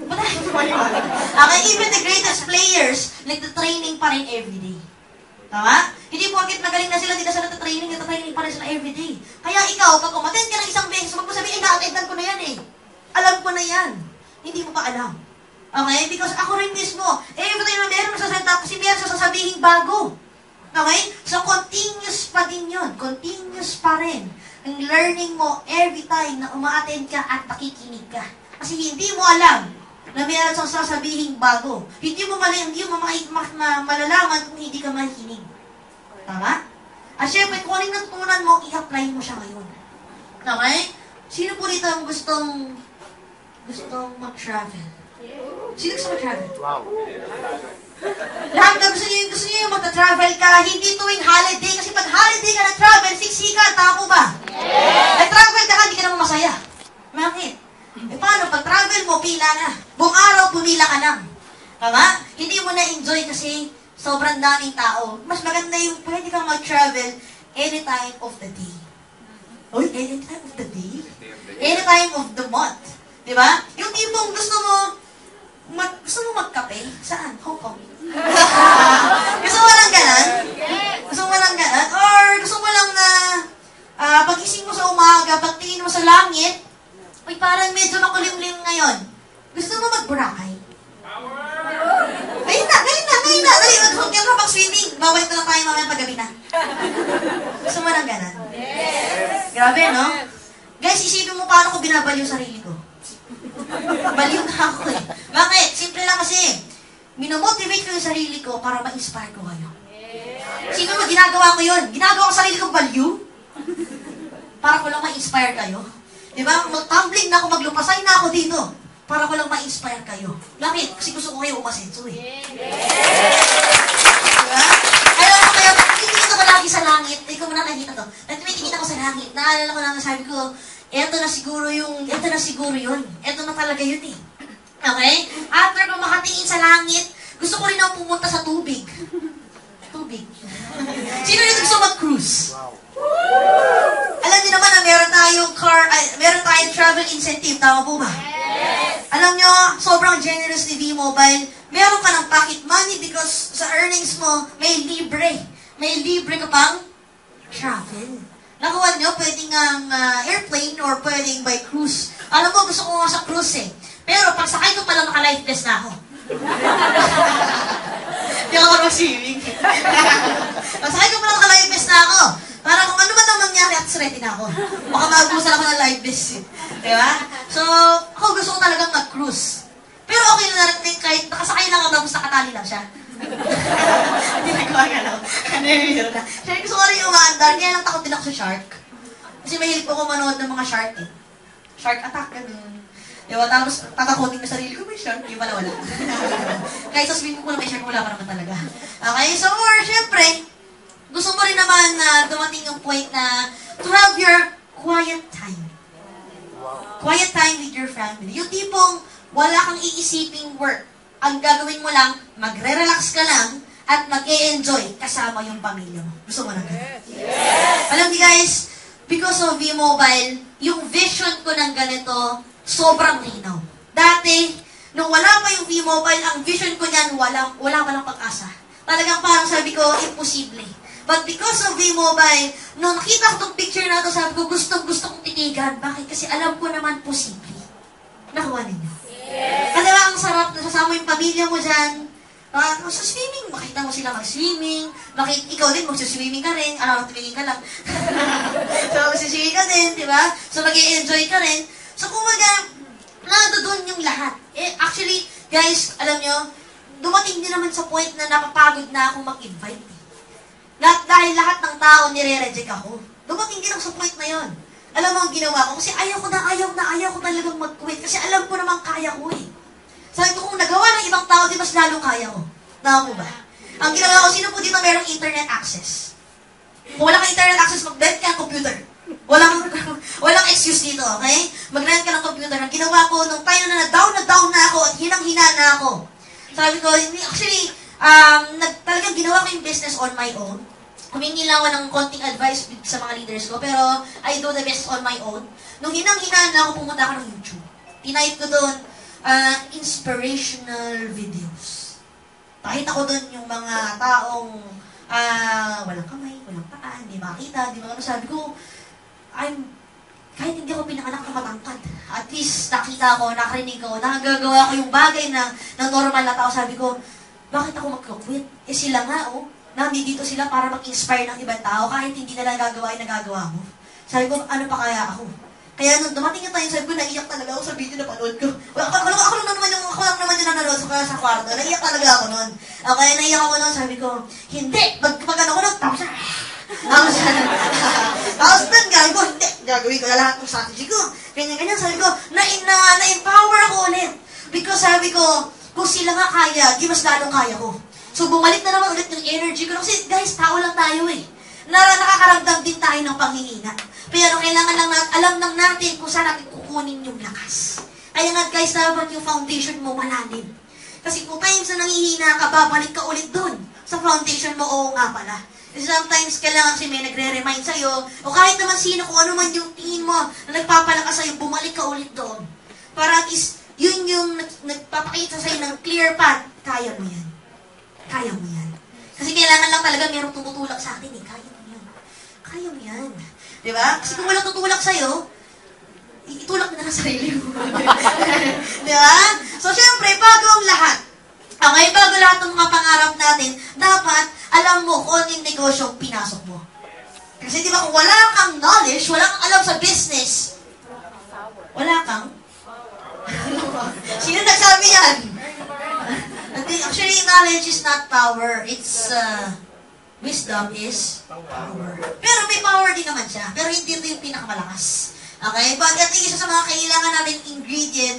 Okay, even the greatest players, nagta-training pa rin everyday. Tama? Hindi po agad magaling na sila, hindi na sila nagta-training, nagta-training pa rin sila everyday. Kaya ikaw, pag umattend ka ng isang beses, wag mo sabihin, na-attendan ko na yan eh. Alam ko na yan. Hindi mo pa alam. Okay? Because ako rin mismo, every time na meron masasalita, kasi meron sasabihin bago. Okay? So, continuous pa din yun. Continuous pa rin. Ang learning mo every time na uma-attend ka at nakikinig ka. Kasi hindi mo alam na meron siyang sasabihin bago. Hindi mo malalaman kung hindi ka makikinig. Tama? At syempre, kung anong natutunan mo, i-apply mo siya ngayon. Okay? Sino po dito ang gustong mag-travel? Sino gusto mag-travel? Wow. Lahat na gusto niyo mag-travel ka, hindi tuwing holiday. Kasi pag holiday ka na-travel, siksikan, tama ba? Yes! Nag-travel ka, hindi ka naman masaya. Bakit? Paano? Pag travel mo, pila na. Buong araw, pumila ka lang. Tama? Hindi mo na-enjoy kasi sobrang daming tao. Mas maganda yung pwede kang mag-travel any time of the day. Oy, any time of the day? Any time of the month. Diba? Yung tipong gusto mo magkape? Saan? Hong Kong. Gusto mo lang ganon? Gusto mo lang ganon? Or gusto mo lang na pagising mo sa umaga, pagtingin mo sa langit, uy, parang medyo makulimlim ngayon. Gusto mo mag-Boracay? Ngayon na. Dali, mag-hook yan ka pag-swimming. Babalik na lang tayo mamaya paggabi na. Gusto mo lang ganon? Yes! Grabe, no? Guys, isipin mo paano ko binabaliw sarili ko. Baliw na ako eh. Bakit? Simple lang kasi. Minomotivate ko yung sarili ko para ma-inspire ko kayo. Sino mo ginagawa ko yun? Ginagawa ko sarili ko baliw? Para ko lang ma-inspire kayo. Diba? Mag-tumbling na ako, maglupasay na ako dito. Para ko lang ma-inspire kayo. Bakit? Kasi gusto ko kayo umasenso eh. Diba? Alam mo kayo, titingin ako lagi sa langit. Ikaw mo na nakikita to. Titingin ako sa langit. Naalala ko lang, sabi ko, eto na siguro yun. Eto na talaga yun eh. Okay? After ko makatingin sa langit, gusto ko rin ako pumunta sa tubig. Tubig. Sino dito gusto mag-cruise? Alam niyo naman na meron tayong travel incentive. Tama po ba? Yes! Alam niyo, sobrang generous ni V-Mobile. Meron ka ng pocket money because sa earnings mo, may libre. May libre ka pang travel. Nakuha niyo, pwedeng airplane or pwedeng by cruise. Alam mo, gusto ko nga sa cruise eh. Pero pag sakay ko palang naka-life vest na ako. Hindi ako mag-swimming. Pag sakay ko palang naka-life vest na ako. Para kung ano man ang mangyari at ready na ako. Baka magusan ako ng life vest eh. Diba? So, ako gusto ko talagang mag-cruise. Pero okay na rin kahit nakasakay lang ako tapos nakatali lang siya. Hindi na gumagalaw. Nanimiro na. Siyempre, gusto ko rin umaandar. Kaya lang takot din ako sa shark. Kasi mahilig po ko manood ng mga shark eh. Shark attack, ganun. Diba? Tapos, tatakotin na sarili ko, may shark. Yung pala wala. Kahit sa swimming pool, may shark, wala pa naman talaga. Okay, so, or, syempre, gusto mo rin naman na dumating yung point na to have your quiet time. Quiet time with your family. Yung tipong wala kang iisiping work. Ang gagawin mo lang, magre-relax ka lang at mag-e-enjoy kasama yung pamilya mo. Gusto mo na ganun? Yes! Alam niyo guys, because of V-Mobile, yung vision ko ng ganito, sobrang linaw. Dati, nung wala pa yung V-Mobile, ang vision ko niyan, wala palang pag-asa. Talagang parang sabi ko, imposible. But because of V-Mobile, nung nakita ko itong picture na ito, sabi ko, gusto kong titigan. Bakit? Kasi alam ko naman posible. Nakuha ninyo. Yes. Kasi ba, ang sarap, nasasama yung pamilya mo dyan. Sa swimming, makita mo sila mag-swimming. Ikaw din, mag-swimming ka rin. Tumingin ka lang. So, mag-swimming ka din, di ba? So, mag-i-enjoy ka rin. So, kumaga, doon yung lahat. Actually, guys, alam nyo, dumating din naman sa point na napapagod na akong mag-invite. Dahil lahat ng tao nire-reject ako. Dumating din ako sa point na yon. Alam mo ang ginawa ko? Kasi ayaw ko talagang mag-quit. Kasi alam ko naman kaya ko eh. Sabi ko, kung nagawa ng ibang tao, di mas lalong kaya ko. Tama mo ba? Ang ginawa ko, sino po dito merong internet access? Kung wala kang internet access, mag-rent ka ng computer. Walang excuse dito, okay? Mag-rent ka ng computer. Ang ginawa ko, nung time na down na ako at hinang-hina na ako. Sabi ko, actually, talagang ginawa ko yung business on my own. Humingi lang ako ng konting advice sa mga leaders ko, pero I do the best on my own. Nung hinang-hina na ako, pumunta ako ng YouTube. Tinipe ko doon, inspirational videos. Nakita ko doon yung mga taong walang kamay, walang paa, hindi makita, hindi makita. Sabi ko, kahit hindi ako pinanganak na matangkad, at least nakita ko, nakarinig ko, nakagagawa ko yung bagay na normal na tao. Sabi ko, bakit ako mag-quit? Sila nga, nandito sila para mag-inspire ng ibang tao kahit hindi nila nagagawa yung nagagawa mo. Sabi ko, ano pa kaya ako? Kaya nung dumating yung time, sabi ko, naiyak talaga ako sa video na panood ko. Ako lang naman yung nanonood sa kwarto. Naiyak talaga ako nun. Okay, naiyak ako nun, sabi ko, hindi! Pag-ano ko nun, tapos nun, gagawin ko na lahat ng strategy ko. Ganyan, sabi ko, na-empower ako ulit. Because sabi ko, kung sila nga kaya, di mas lalong kaya ko. So, bumalik na naman ulit yung energy ko. Kasi, guys, tao lang tayo eh. Nakakaramdam din tayo ng panghihina. Pero kailangan lang alam lang natin kung saan natin kukunin yung lakas. Kaya nga, guys, dapat yung foundation mo malalim. Kasi kung times na nanghihina ka, babalik ka ulit dun. Sa foundation mo, oo nga pala. Kasi sometimes, kailangan kasi may nagre-remind sa'yo, o kahit naman sino, kung ano man yung tingin mo na nagpapalakas sa'yo, bumalik ka ulit doon. Para at least, yun yung nagpapakita sa'yo ng clear path. Kaya mo yan. Kaya mo yan. Kasi kailangan lang talaga merong tutulak sa atin eh. Kaya mo yan. Kaya mo yan. Diba? Kasi kung walang tutulak sa'yo, itulak mo na lang sarili mo. Diba? So, syempre, bago ang lahat. Okay, bago lahat ng mga pangarap natin, dapat alam mo kung ano yung negosyo pinasok mo. Kasi diba, kung wala kang knowledge, wala kang alam sa business, wala kang sino nagsabi yan? Actually, knowledge is not power. It's, wisdom is power. Pero may power din naman siya. Pero hindi ito yung pinakamalakas. Okay? But at isa sa mga kailangan natin ingredient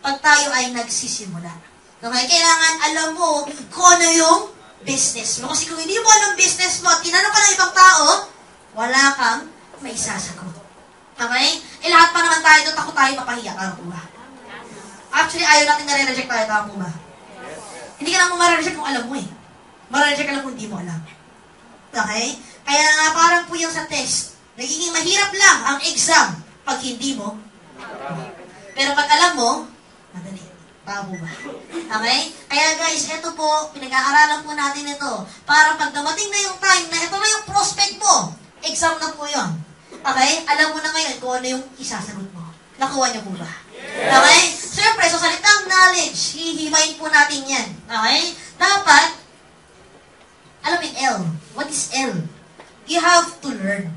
pag tayo ay nagsisimula. Okay? Kailangan alam mo kung ano yung business mo. Kasi kung hindi mo alam business mo at tinanong ka ng ibang tao, wala kang may sasagot. Okay? Lahat pa naman tayo doon, takot tayo mapahiya. Tama po ba? Actually, ayaw natin nare-reject tayo. Tama po ba? Hindi ka lang ma-reject kung alam mo eh. Ma-reject ka lang kung hindi mo alam. Okay? Kaya nga parang po yung sa test, nagiging mahirap lang ang exam pag hindi mo. Pero pag alam mo, madali. Tama po ba? Okay? Kaya guys, ito po, pinag-aaralan po natin ito. Para pag dumating na yung time na ito na yung prospect mo, exam na po yun. Okay? Alam mo na ngayon kung ano yung isasagot mo. Nakuha niyo po ba? Okay? Siyempre, so salitang knowledge, hihimayin po natin yan. Okay? Dapat, alam mo yung L. What is L? You have to learn.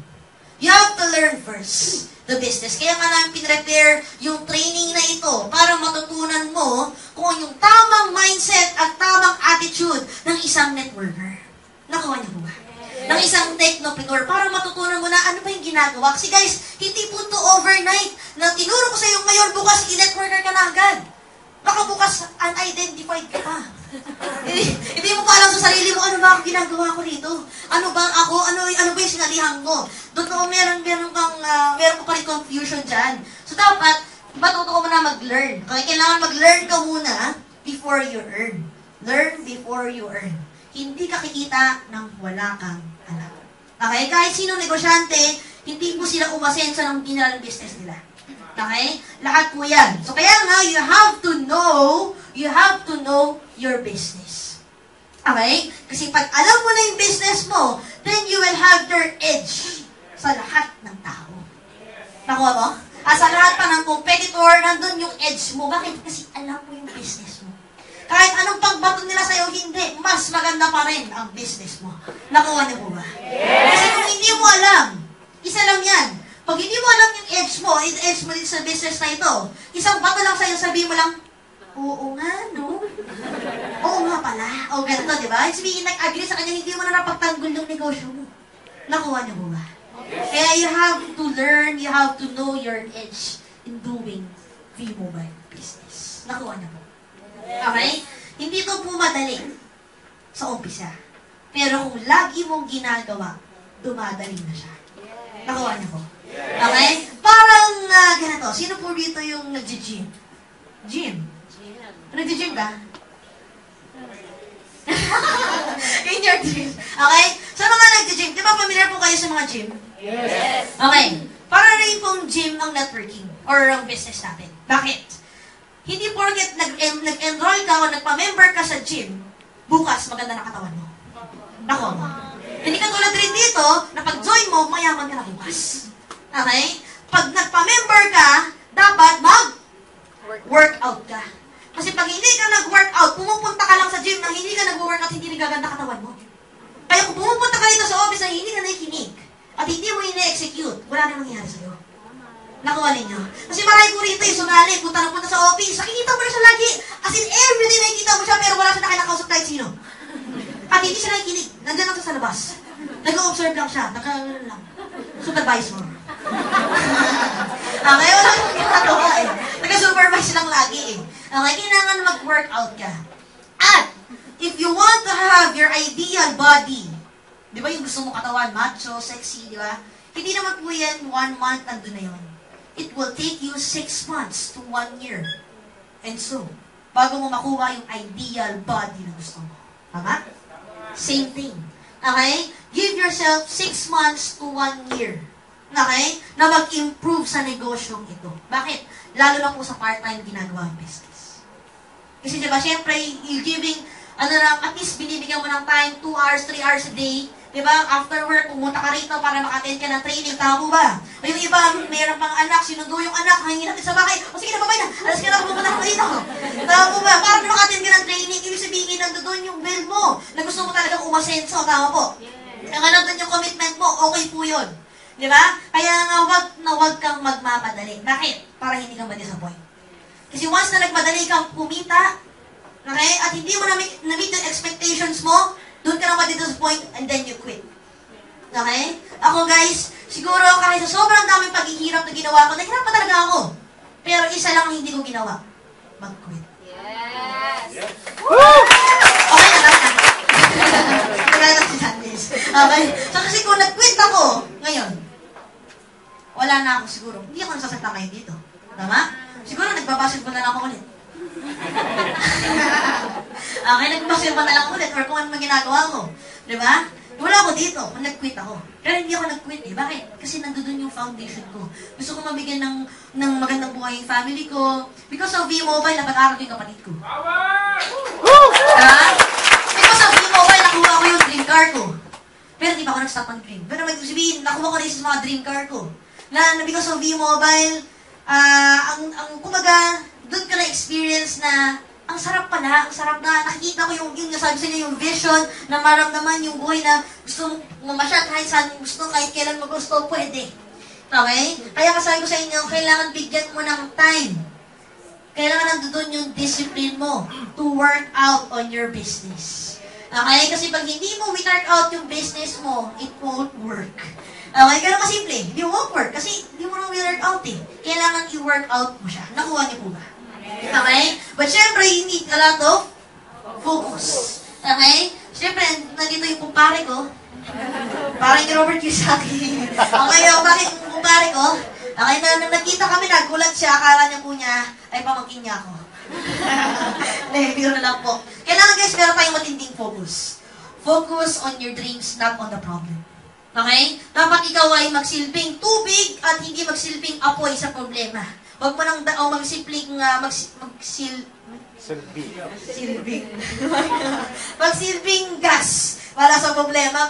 You have to learn first. the business. Kaya nga namin pinrepare yung training na ito para matutunan mo kung yung tamang mindset at tamang attitude ng isang networker. Nakuha niyo po ba? Ng isang technopreneur para matutunan mo na ano ba yung ginagawa. Kasi guys, hindi po ito overnight na tinuro ko sa iyo ngayon, bukas i-networker ka na agad. Baka bukas unidentified ka pa. Hindi mo pa alam sa sarili mo, ano ba ang ginagawa ko dito? Ano ba ako? Ano ba yung sinalihan ko? Doon meron ka pa rin confusion dyan. So dapat, matuto mo na mag-learn. Okay, kailangan mag-learn ka muna before you earn. Learn before you earn. Hindi ka kikita ng wala kang alam. Okay, kahit sino negosyante, hindi po sila umasenso ng ginalang business nila. Okay? Lahat po yan. So kaya nga, you have to know your business. Okay? Kasi pag alam mo na yung business mo, then you will have your edge sa lahat ng tao. Nakuha mo? Sa lahat pa ng competitor, nandun yung edge mo. Bakit? Kasi alam mo yung business mo. Kahit anong pagbato nila sa'yo, hindi. Mas maganda pa rin ang business mo. Nakuha niyo po ba? Yes. Kasi kung hindi mo alam, isa lang yan. Pag hindi mo alam yung edge mo dito sa business na ito, isang bato lang sa'yo, sabihin mo lang, oo nga, no? Oo nga pala. O ganito, di ba? Sabihin, nag-agree sa kanya, hindi mo na napagtanggol yung negosyo mo. Nakuha niyo po ba? Kaya you have to learn, you have to know your edge in doing V-Mobile business. Nakuha niyo po. Okay? Hindi ito po madali sa umpisa. Pero kung lagi mong ginagawa, dumadali na siya. Nakuha niyo po. Okay? Parang ganito. Sino po dito yung nag-gym? Gym? Nag-gym ka? In your gym. Okay? Sa mga nag-gym, di ba familiar po kayo sa mga gym? Yes. Okay. Para rin pong gym ang networking or ang business natin. Bakit? Hindi porket nag-enroll ka o nagpa-member ka sa gym, bukas maganda na katawan mo. Nako mo. Hindi ka tulad rin dito, na pag-join mo, mayaman ka na bukas. Okay? Pag nagpa-member ka, dapat mag-workout ka. Kasi pag hindi ka nag-workout, pumupunta ka lang sa gym na hindi ka nag-workout, hindi nagaganda katawan mo. Kaya kung pumupunta ka dito sa office na hindi ka nakikinig, at hindi mo ina-execute, wala na mangyayari sa'yo. Nakuha ninyo. Kasi marami po rito yung sumali, punta na punta sa office, nakikita mo na siya lagi. As in, everyday nakikita mo siya, pero wala siya nakakausap kahit sino. At hindi siya nakikinig. Nandiyan lang siya sa labas. Nag-observe lang siya. Lang. Supervisor. Okay, wala yung ginagawa eh. Nag-supervise lang lagi eh. Okay, kailangan mag-workout ka. At, if you want to have your ideal body, di ba yung gusto mo katawan, macho, sexy, di ba? Hindi naman po yan 1 month nandun na yun. It will take you 6 months to 1 year. And so, bago mo makuha yung ideal body na gusto mo. Tama? Same thing. Okay? Give yourself 6 months to 1 year. Okay? Na mag-improve sa negosyong ito. Bakit? Lalo na po sa part-time ginagawa ang business. Kasi diba, syempre, you're giving, at least binibigyan mo ng time, 2 hours, 3 hours a day. Diba? After work, pumunta ka rito para maka-attend ka ng training. Tama po ba? O yung iba, mayroon pang anak, sinundo yung anak, hangin natin sa bahay. O sige na, babay na. Alas ka na, pumunta ka dito. Tama po ba? Para maka-attend ka ng training, ibig sabihin, nandoon yung will mo, na gusto mo talagang umasenso. Tama po? Ang nandun yung commitment mo, okay po yun. Diba? Kaya nga, wag kang magmamadali. Bakit? Para hindi kang ma-disappoint. Kasi once na nagmadali kang kumita, okay, at hindi mo na-meet yung expectations mo, doon ka na ma-disappoint, and then you quit. Okay? Ako guys, siguro kahit sa sobrang daming paghihirap na ginawa ko, naghirap talaga ako. Pero isa lang ang hindi ko ginawa. Mag-quit. Yes! Woo! Okay na lang. Wala lang si Sundays. Okay? So kasi kung nag-quit ako, ngayon, wala na ako siguro. Hindi ako nasasaktan kayo dito. Tama? Siguro nagbabasketball na lang ako ulit. Okay, nagbasketball na lang ako ulit or kung ano ginagawa ko. Diba? Wala ako dito kung nag-quit ako. Pero hindi ako nag-quit eh. Bakit? Kasi nandun yung foundation ko. Gusto ko mabigyan ng magandang buhay yung family ko. Because of V-Mobile, napag-aral yung kapatid ko. Diba? Because of V-Mobile, nakuha ko yung dream car ko. Pero di ba ako nag-stop ang dream? Pero may sabihin, nakuha ko na isa sa mga dream car ko. Na because of V-Mobile, kumaga, doon ka na-experience na ang sarap pala, ang sarap na nakikita ko yung nasabi sa inyo, yung vision na maramdaman yung buhay na gusto mo mamasyal kahit saan gusto, kahit kailan mo gusto, pwede. Okay? Kaya kasabi ko sa inyo, kailangan bigyan mo ng time. Kailangan nandoon yung discipline mo to work out on your business. Okay? Kasi pag hindi mo work out yung business mo, it won't work. Okay? Ganun kasimple. It won't work kasi hindi mo na work out eh. Kailangan i-work out mo siya. Nakuha niyo po ba? Okay? But syempre, you need a lot of focus. Okay? Syempre, nandito yung kumpare ko. Parang yung Robert Kiyosaki. Okay, bakit yung kumpare ko? Okay, nung nagkita kami, nagulat siya. Akala niya po niya, ay pamangkin niya ako. Hindi, biro na lang po. Kailangan guys, meron tayong matinding focus. Focus on your dreams, not on the problem. Okay? Dapat ikaw ay magsilbing tubig at hindi magsilbing apoy sa problema. Huwag mo nang magsilbing, magsilbing gas para sa problema.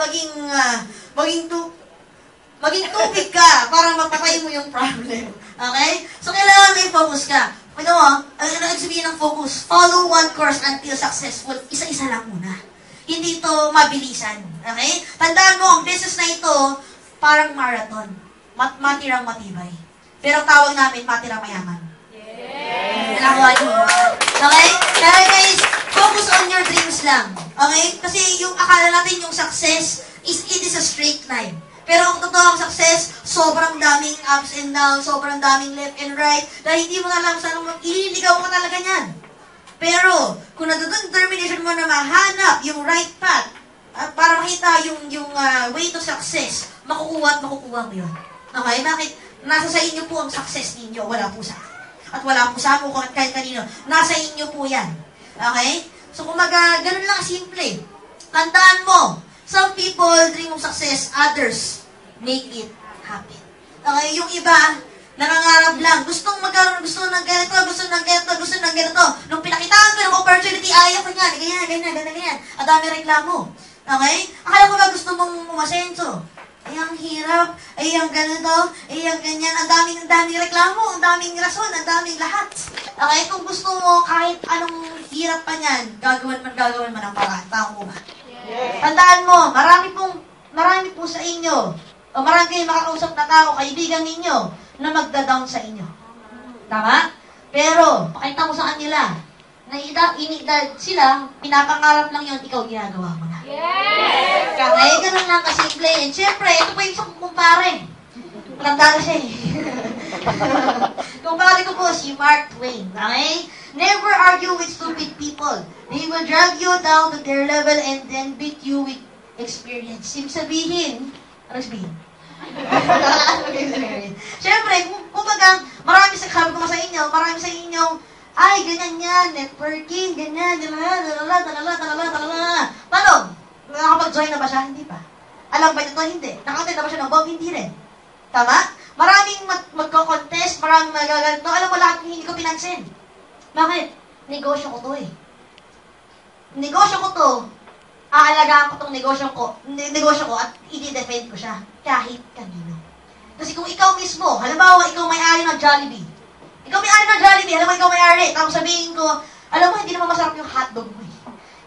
Maging tubig ka para mapatay mo yung problem. Okay? So, kailangan may focus ka. Ano mo, ang sabihin ng focus, follow one course until successful. Isa-isa lang muna. Hindi ito mabilisan. Okay? Tandaan mo, ang business na ito, parang marathon. Matirang matibay. Pero tawag namin, matirang mayaman. Yeah! Nakuha nyo. Okay? Kaya guys, focus on your dreams lang. Okay? Kasi yung akala natin yung success it is a straight line. Pero ang totoong success, sobrang daming ups and downs, sobrang daming left and right, dahil hindi mo alam saan ililigaw ka talaga niyan. Pero, kung nandun determination mo na mahanap yung right path, at para makita yung way to success, makukuha mo yun. Okay? Bakit? Nasa sa inyo po ang success ninyo, wala po sa akin. At wala po sa ako, kahit kanino. Nasa inyo po yan. Okay? So, kumaga, ganun lang simple. Tandaan mo, some people dream of success, others make it happen. Okay, yung iba, nangangarap lang. Gusto ng ganito, gusto ng ganito. Nung pinakitaan ko ng opportunity, ayaw ko niyan. Ganyan. Ang dami reklamo. Okay? Akala ko ba gusto mong umasenso? Ay, ang hirap. Ay, ang ganito. Ay, ang ganyan. Ang daming reklamo. Ang daming rason. Ang daming lahat. Okay? Kung gusto mo, kahit anong hirap pa niyan, gagawin mo ng paraan. Tama ko ba? Yes. Tandaan mo, marami po sa inyo, o marami kayong makakausap na tao, kaibigan ninyo, na magda-down sa inyo. Tama? Pero, pakita mo sa kanila, na sila, pinapangarap lang yun, ikaw ginagawa mo na. Yes! Kaya ganun lang kasimple. And syempre, ito pa yung isang kumpare. Matanda na siya eh. Kumpare ko po, si Mark Twain. Okay? Never argue with stupid people. They will drag you down to their level and then beat you with experience. Ibig sabihin, ano sabihin? Siyempre, kumbaga, marami sa inyo, ay, ganyan yan, networking, ganyan, talala. Paano? Nakapag-join na ba siya? Hindi pa. Alam ba ito? Hindi. Nakatay na ba siya ng bomb? Hindi rin. Tama? Maraming magko-contest, maraming magaganto. Alam mo, lahat hindi ko pinansin. Bakit? Negosyo ko to eh. Negosyo ko to, aalagaan ko tong negosyo ko at i-defend ko siya kahit kanino. Kasi kung ikaw mismo, halimbawa, ikaw may-ari ng Jollibee. Alam mo, ikaw may-ari. Tapos sabihin ko, alam mo, hindi naman masarap yung hotdog mo eh.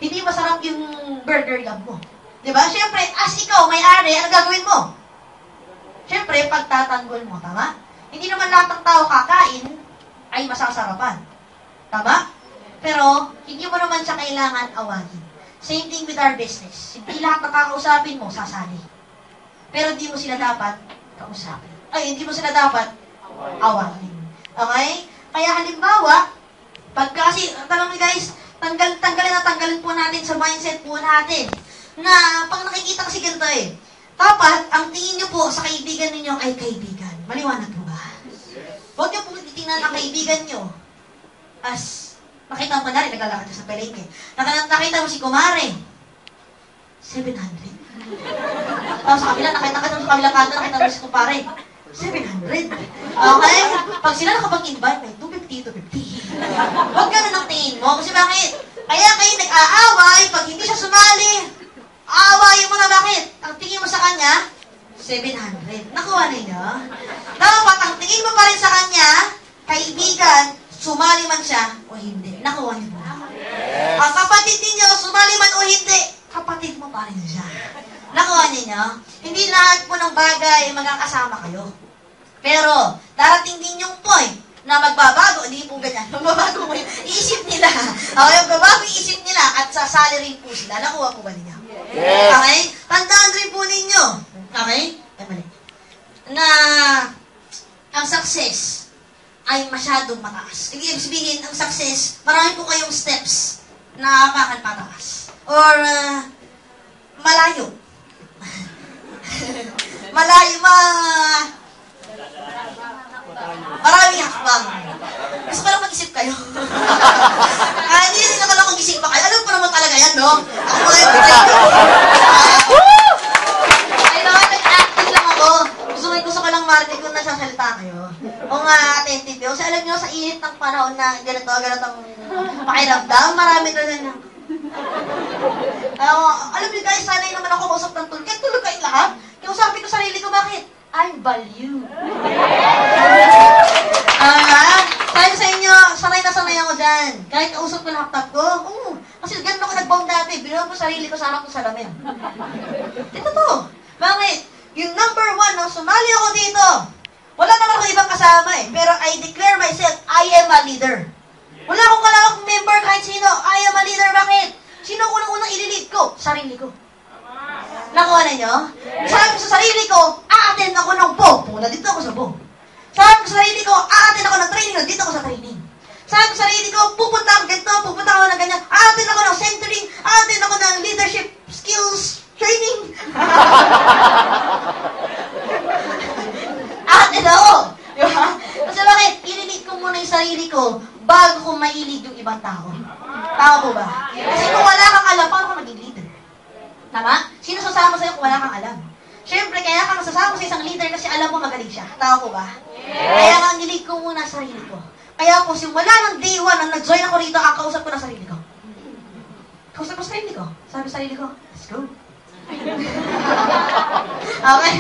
Hindi masarap yung burger lab mo. Diba? Siyempre, as ikaw may-ari, ano gagawin mo? Siyempre, pagtatanggol mo, tama? Hindi naman lahat ng tao kakain ay masasarapan. Tama? Pero, hindi mo naman siya kailangan awahin. Same thing with our business. Hindi lahat na kakausapin mo, sasali. Pero hindi mo sila dapat kausapin. Ay, hindi mo sila dapat awahin. Okay? Kaya halimbawa, kasi, tanong guys, tanggalin po natin sa mindset po natin na pag nakikita kasi ganito eh, dapat, ang tingin nyo po sa kaibigan ninyo ay kaibigan. Maliwanag po ba? Huwag nyo po titingnan ang kaibigan nyo as, nakita mo na rin, naglalakad sa palengke. Nakita mo si Kumare, 700. Tapos sa kabila, nakita mo sa kabilang kanto, nakita mo si Kumare, 700. Okay? Pag sila nakapag-invite, may 250. Huwag ganun ang tingin mo. Kasi bakit? Kaya kayo nag-aaway, pag hindi siya sumali, aawayin mo na bakit? Ang tingin mo sa kanya, 700. Nakuha ninyo? Dapat, ang tingin mo pa rin sa kanya, kaibigan, sumali man siya o hindi. Nakuha niyo ba? Yes. Ang kapatid ninyo, sumali man o hindi, kapatid mo pa rin siya. Nakuha ninyo? Hindi lahat po ng bagay magkakasama kayo. Pero, darating din yung point na magbabago, hindi po ganyan, magbabago mo yung isip nila. Okay, magbabago yung isip nila at sasali rin po sila. Nakuha po ba ninyo? Yes. Okay? Tandaan rin po ninyo. Okay? Ay, mali. Na ang success ay masyadong mataas. Ibig sabihin, ang success, marami po kayong steps na apakan pataas. Or, malayo. Malayo, maraming hakbang. Gusto ko lang mag-isip kayo. Hindi rin naman ako gising pa kayo. Alam ko naman talaga yan, no? Ako mga yung ay naman, nag-acting lang ako. Gusto ko lang marinig kung nasasalita kayo. Kung attentive yun. Kasi alam nyo, sa init ng panahon na ganito ang pakiramdam, marami na lang. Alam niyo guys, sanay naman ako mausap ng tulog. Kaya tulog kayo lahat. Kaya sabi ko sarili ko, bakit? I'm value. Sabi sa inyo, sanay na sanay ako dyan. Kahit kausap ko laptop ko, kasi ganun ako nag-bound dati. Binuha ko sarili ko, sana ko salamin. Ito to. Bakit? Yung number 1, no, sumali ako dito. Wala naman ako ibang kasama eh. Pero I declare myself, I am a leader. Wala akong kalawang member kahit sino. I am a leader. Bakit? Sino unang-unang ililid ko? Sarili ko. Nakuha na nyo? Sabi ko sa sarili ko, a-attend ako ng BOM. Dito ako sa BOM. Sabi ko sa sarili ko, a-attend ako ng training. Dito ako sa training. Sabi ko sa sarili ko, pupunta ako ganito, pupunta ako ng ganyan. A-attend ako ng centering. A-attend ako ng leadership skills training. A-attend ako. Diba? Kasi bakit? Ililig ko muna yung sarili ko bago ko mailig yung ibang tao. Tama po ba? Kasi kung wala kang alam, paano ka maging leader? Tama? Sino sasama sa'yo kung wala kang alam? Siyempre, kaya kang sasama sa isang leader kasi alam mo magaling siya. Tama po ba? Kaya nga nilig ko muna sarili ko. Kaya po, simula ng day 1 nang nag-join ako rito, ang kausap ko na sarili ko. Kausap ko sarili ko. Sabi sa sarili ko, let's go. Okay?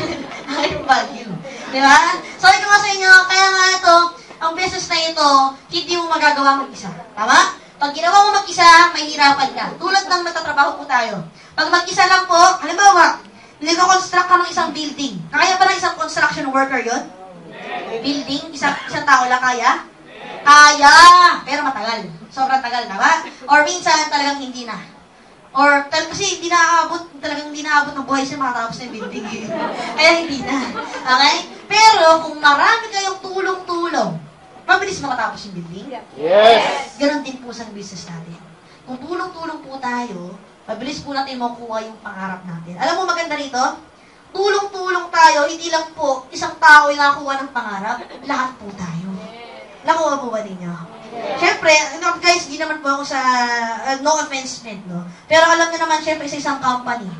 I'm value. Diba? Sabi ko nga sa inyo, kaya nga ito, ang business na ito, hindi mo magagawa mag-isa. Tama? Pag ginawa mo mag-isa, mahihirapan ka. Tulad ng nagtatrabaho po tayo. Pag mag-isa lang po, halimbawa, nag-construct ka ng isang building. Kaya ba ng isang construction worker yon? Building? Isang tao lang kaya? Kaya! Pero matagal. Sobrang tagal na ba? Or minsan talagang hindi na. Or kasi talagang hindi naaabot ng buhay siya makatapos na yung building. Kaya hindi na. Okay? Pero kung marami kayong tulong-tulong, mabilis makatapos yung building? Yes. Ganon din po sa business natin. Kung tulong-tulong po tayo, mabilis po natin makuha yung pangarap natin. Alam mo maganda rito? Tulong-tulong tayo, hindi lang po isang tao yung nakakuha ng pangarap, lahat po tayo. Nakuha po ba ninyo? Siyempre, guys, hindi naman po ako sa, no offense meant, no? Pero alam niyo naman, siyempre, sa isang company,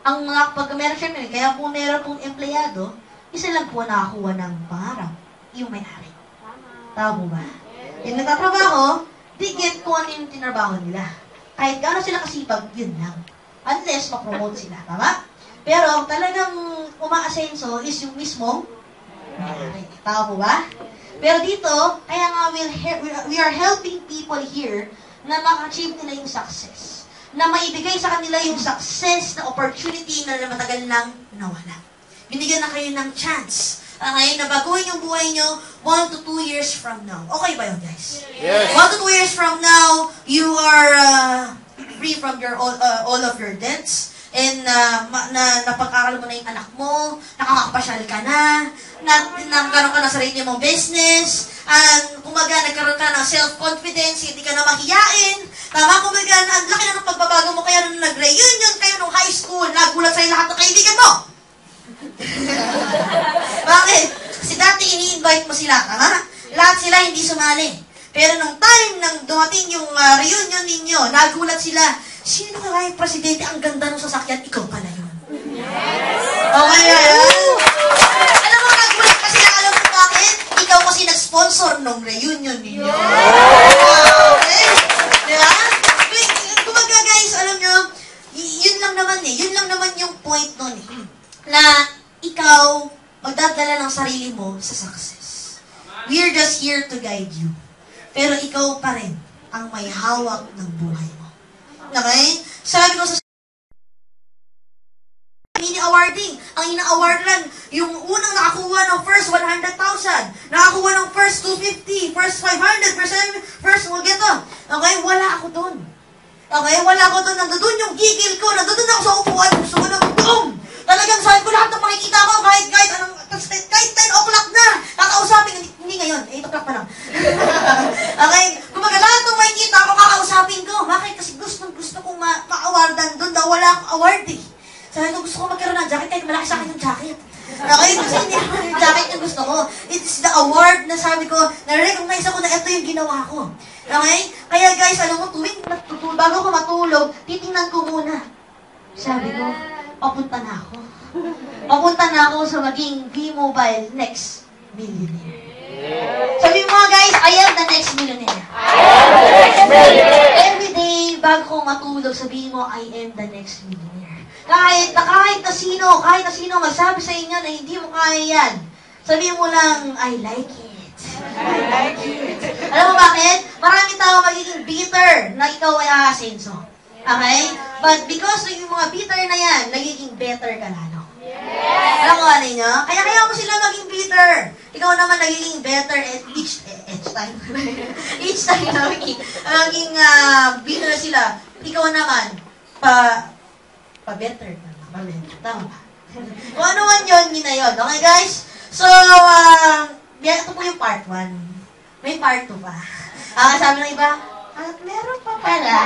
ang mga, pag meron siyempre, kaya po meron pong empleyado, isa lang po nakakuha ng pangarap, yung may-ari. Tama po ba? Yung nagtatrabaho, di get kung ano yung tinrabaho nila. Kahit gaano sila kasipag, yun lang. Unless ma-promote sila, tama? Pero talagang umaasenso is yung mismong may-ari. Tama po ba? Pero dito, kaya nga we are helping people here na maka-achieve nila yung success. Na maibigay sa kanila yung success na opportunity na matagal lang nawala. Binigyan na kayo ng chance. Okay, na baguhin yung buhay nyo 1 to 2 years from now. Okay ba yun, guys? Yes. 1 to 2 years from now, you are free from your all of your debts. And napag-aral mo na yung anak mo, nakakapasyal ka na nagkaroon ka na sarili mong business, kumaga nagkaroon ka ng self-confidence, hindi ka na mahiyain, tama, kumaga ang laki na ng pagbabago mo, kaya nung nag-reunion kayo nung high school, nagulat sa'yo lahat ng kaibigan mo. Bakit? Kasi dati ini-invite mo sila, tama? Lahat sila hindi sumali. Pero nung time nang dumating yung reunion ninyo, nagulat sila, sino ka yung presidente? Ang ganda ng sasakyan, ikaw pala yun. Yes! Okay, alam mo, nagulat kasi lang, alam mo bakit? Ikaw kasi nag-sponsor nung reunion ninyo. Okay? Diba? Kumaga guys, alam nyo, yun lang naman yung point nun eh. Na ikaw, magdadala ng sarili mo sa success. We're just here to guide you. Pero ikaw pa rin ang may hawak ng buhay mo. Okay? Sabi ko sa awarding. Ang ina-award lang, yung unang nakakuha ng first 100,000, nakakuha ng first 250, first 500, first geto. Okay, wala ako dun. Okay, wala ako dun. Nandun yung gigil ko, nandun ako sa upuan, gusto ko ng boom! Talagang sabi ko lahat ng makikita ko, kahit kahit 10 o'clock na, kakausapin, hindi ngayon, 8 o'clock pa lang. Okay, kumaga lahat ng makikita ko, kakausapin ko. Bakit? Kasi gusto kong ma-awardan doon daw, wala akong award eh. Sabi ko, gusto ko magkaroon ng jacket kahit malaki sa akin yung jacket. Okay, kasi hindi ako yung jacket yung gusto ko. It's the award na sabi ko, na-recognize ako na ito yung ginawa ko. Okay? Kaya guys, alam mo, bago ko matulog, titingnan ko muna. Sabi ko, papunta na ako. Papunta na ako sa maging B-Mobile next millionaire. Sabi mo mga guys, I am the next millionaire. Every day, bago ko matulog, sabihin mo, I am the next millionaire. Kahit na sino magsabi sa inyo na hindi mo kaya yan, sabihin mo lang, I like it. I like it. Alam mo bakit? Marami tao magiging bitter na ikaw ay aasenso. Okay? But because ng mga bitter na yan, nagiging better ka lalo. Alam mo ano nyo? Kaya mo sila maging bitter. Ikaw naman nagiging better at each time. Each time na maging bitter sila. Ikaw naman, pa-better. Tama ba? Kung ano man yun na yun. Okay guys? So, ito po yung part 1. May part 2 pa. Sabi ng iba, at meron pa pala.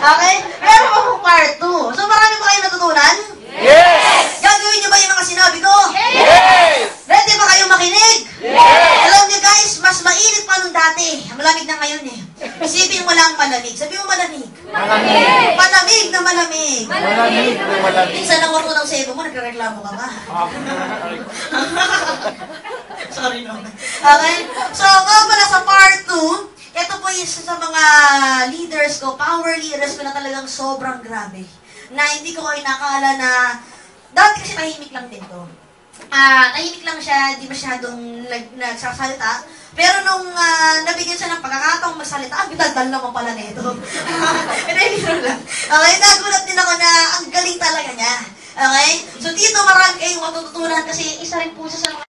Okay? Meron pa po part 2. So, marami ba kayo natutunan? Yes! Gagawin niyo ba yung mga sinabi ko? Yes! Ready ba kayo makinig? Yes! Alam niyo guys, mas mainit pa nung dati. Malamig na ngayon eh. Isipin mo lang malamig. Sabi mo malamig. Malamig! Malamig na malamig. Malamig na malamig. Minsan lang ako ng sebo mo, nagreklamo ka ba? Sorry naman. Okay? So, nga pala sa part 2, ito po isa sa mga leaders ko, power leaders ko na talagang sobrang grabe. Na hindi ko kayo nakakala na, dati kasi tahimik lang din to. Tahimik lang siya, di masyadong nagsasalita. Pero nung nabigyan siya ng pagkakataong magsalita, bidaldal naman pala nito. Hindi lang. Okay, nagulat din ako na ang galing talaga niya. Okay? So dito marami kayong matututunan kasi isa rin po siya sa mga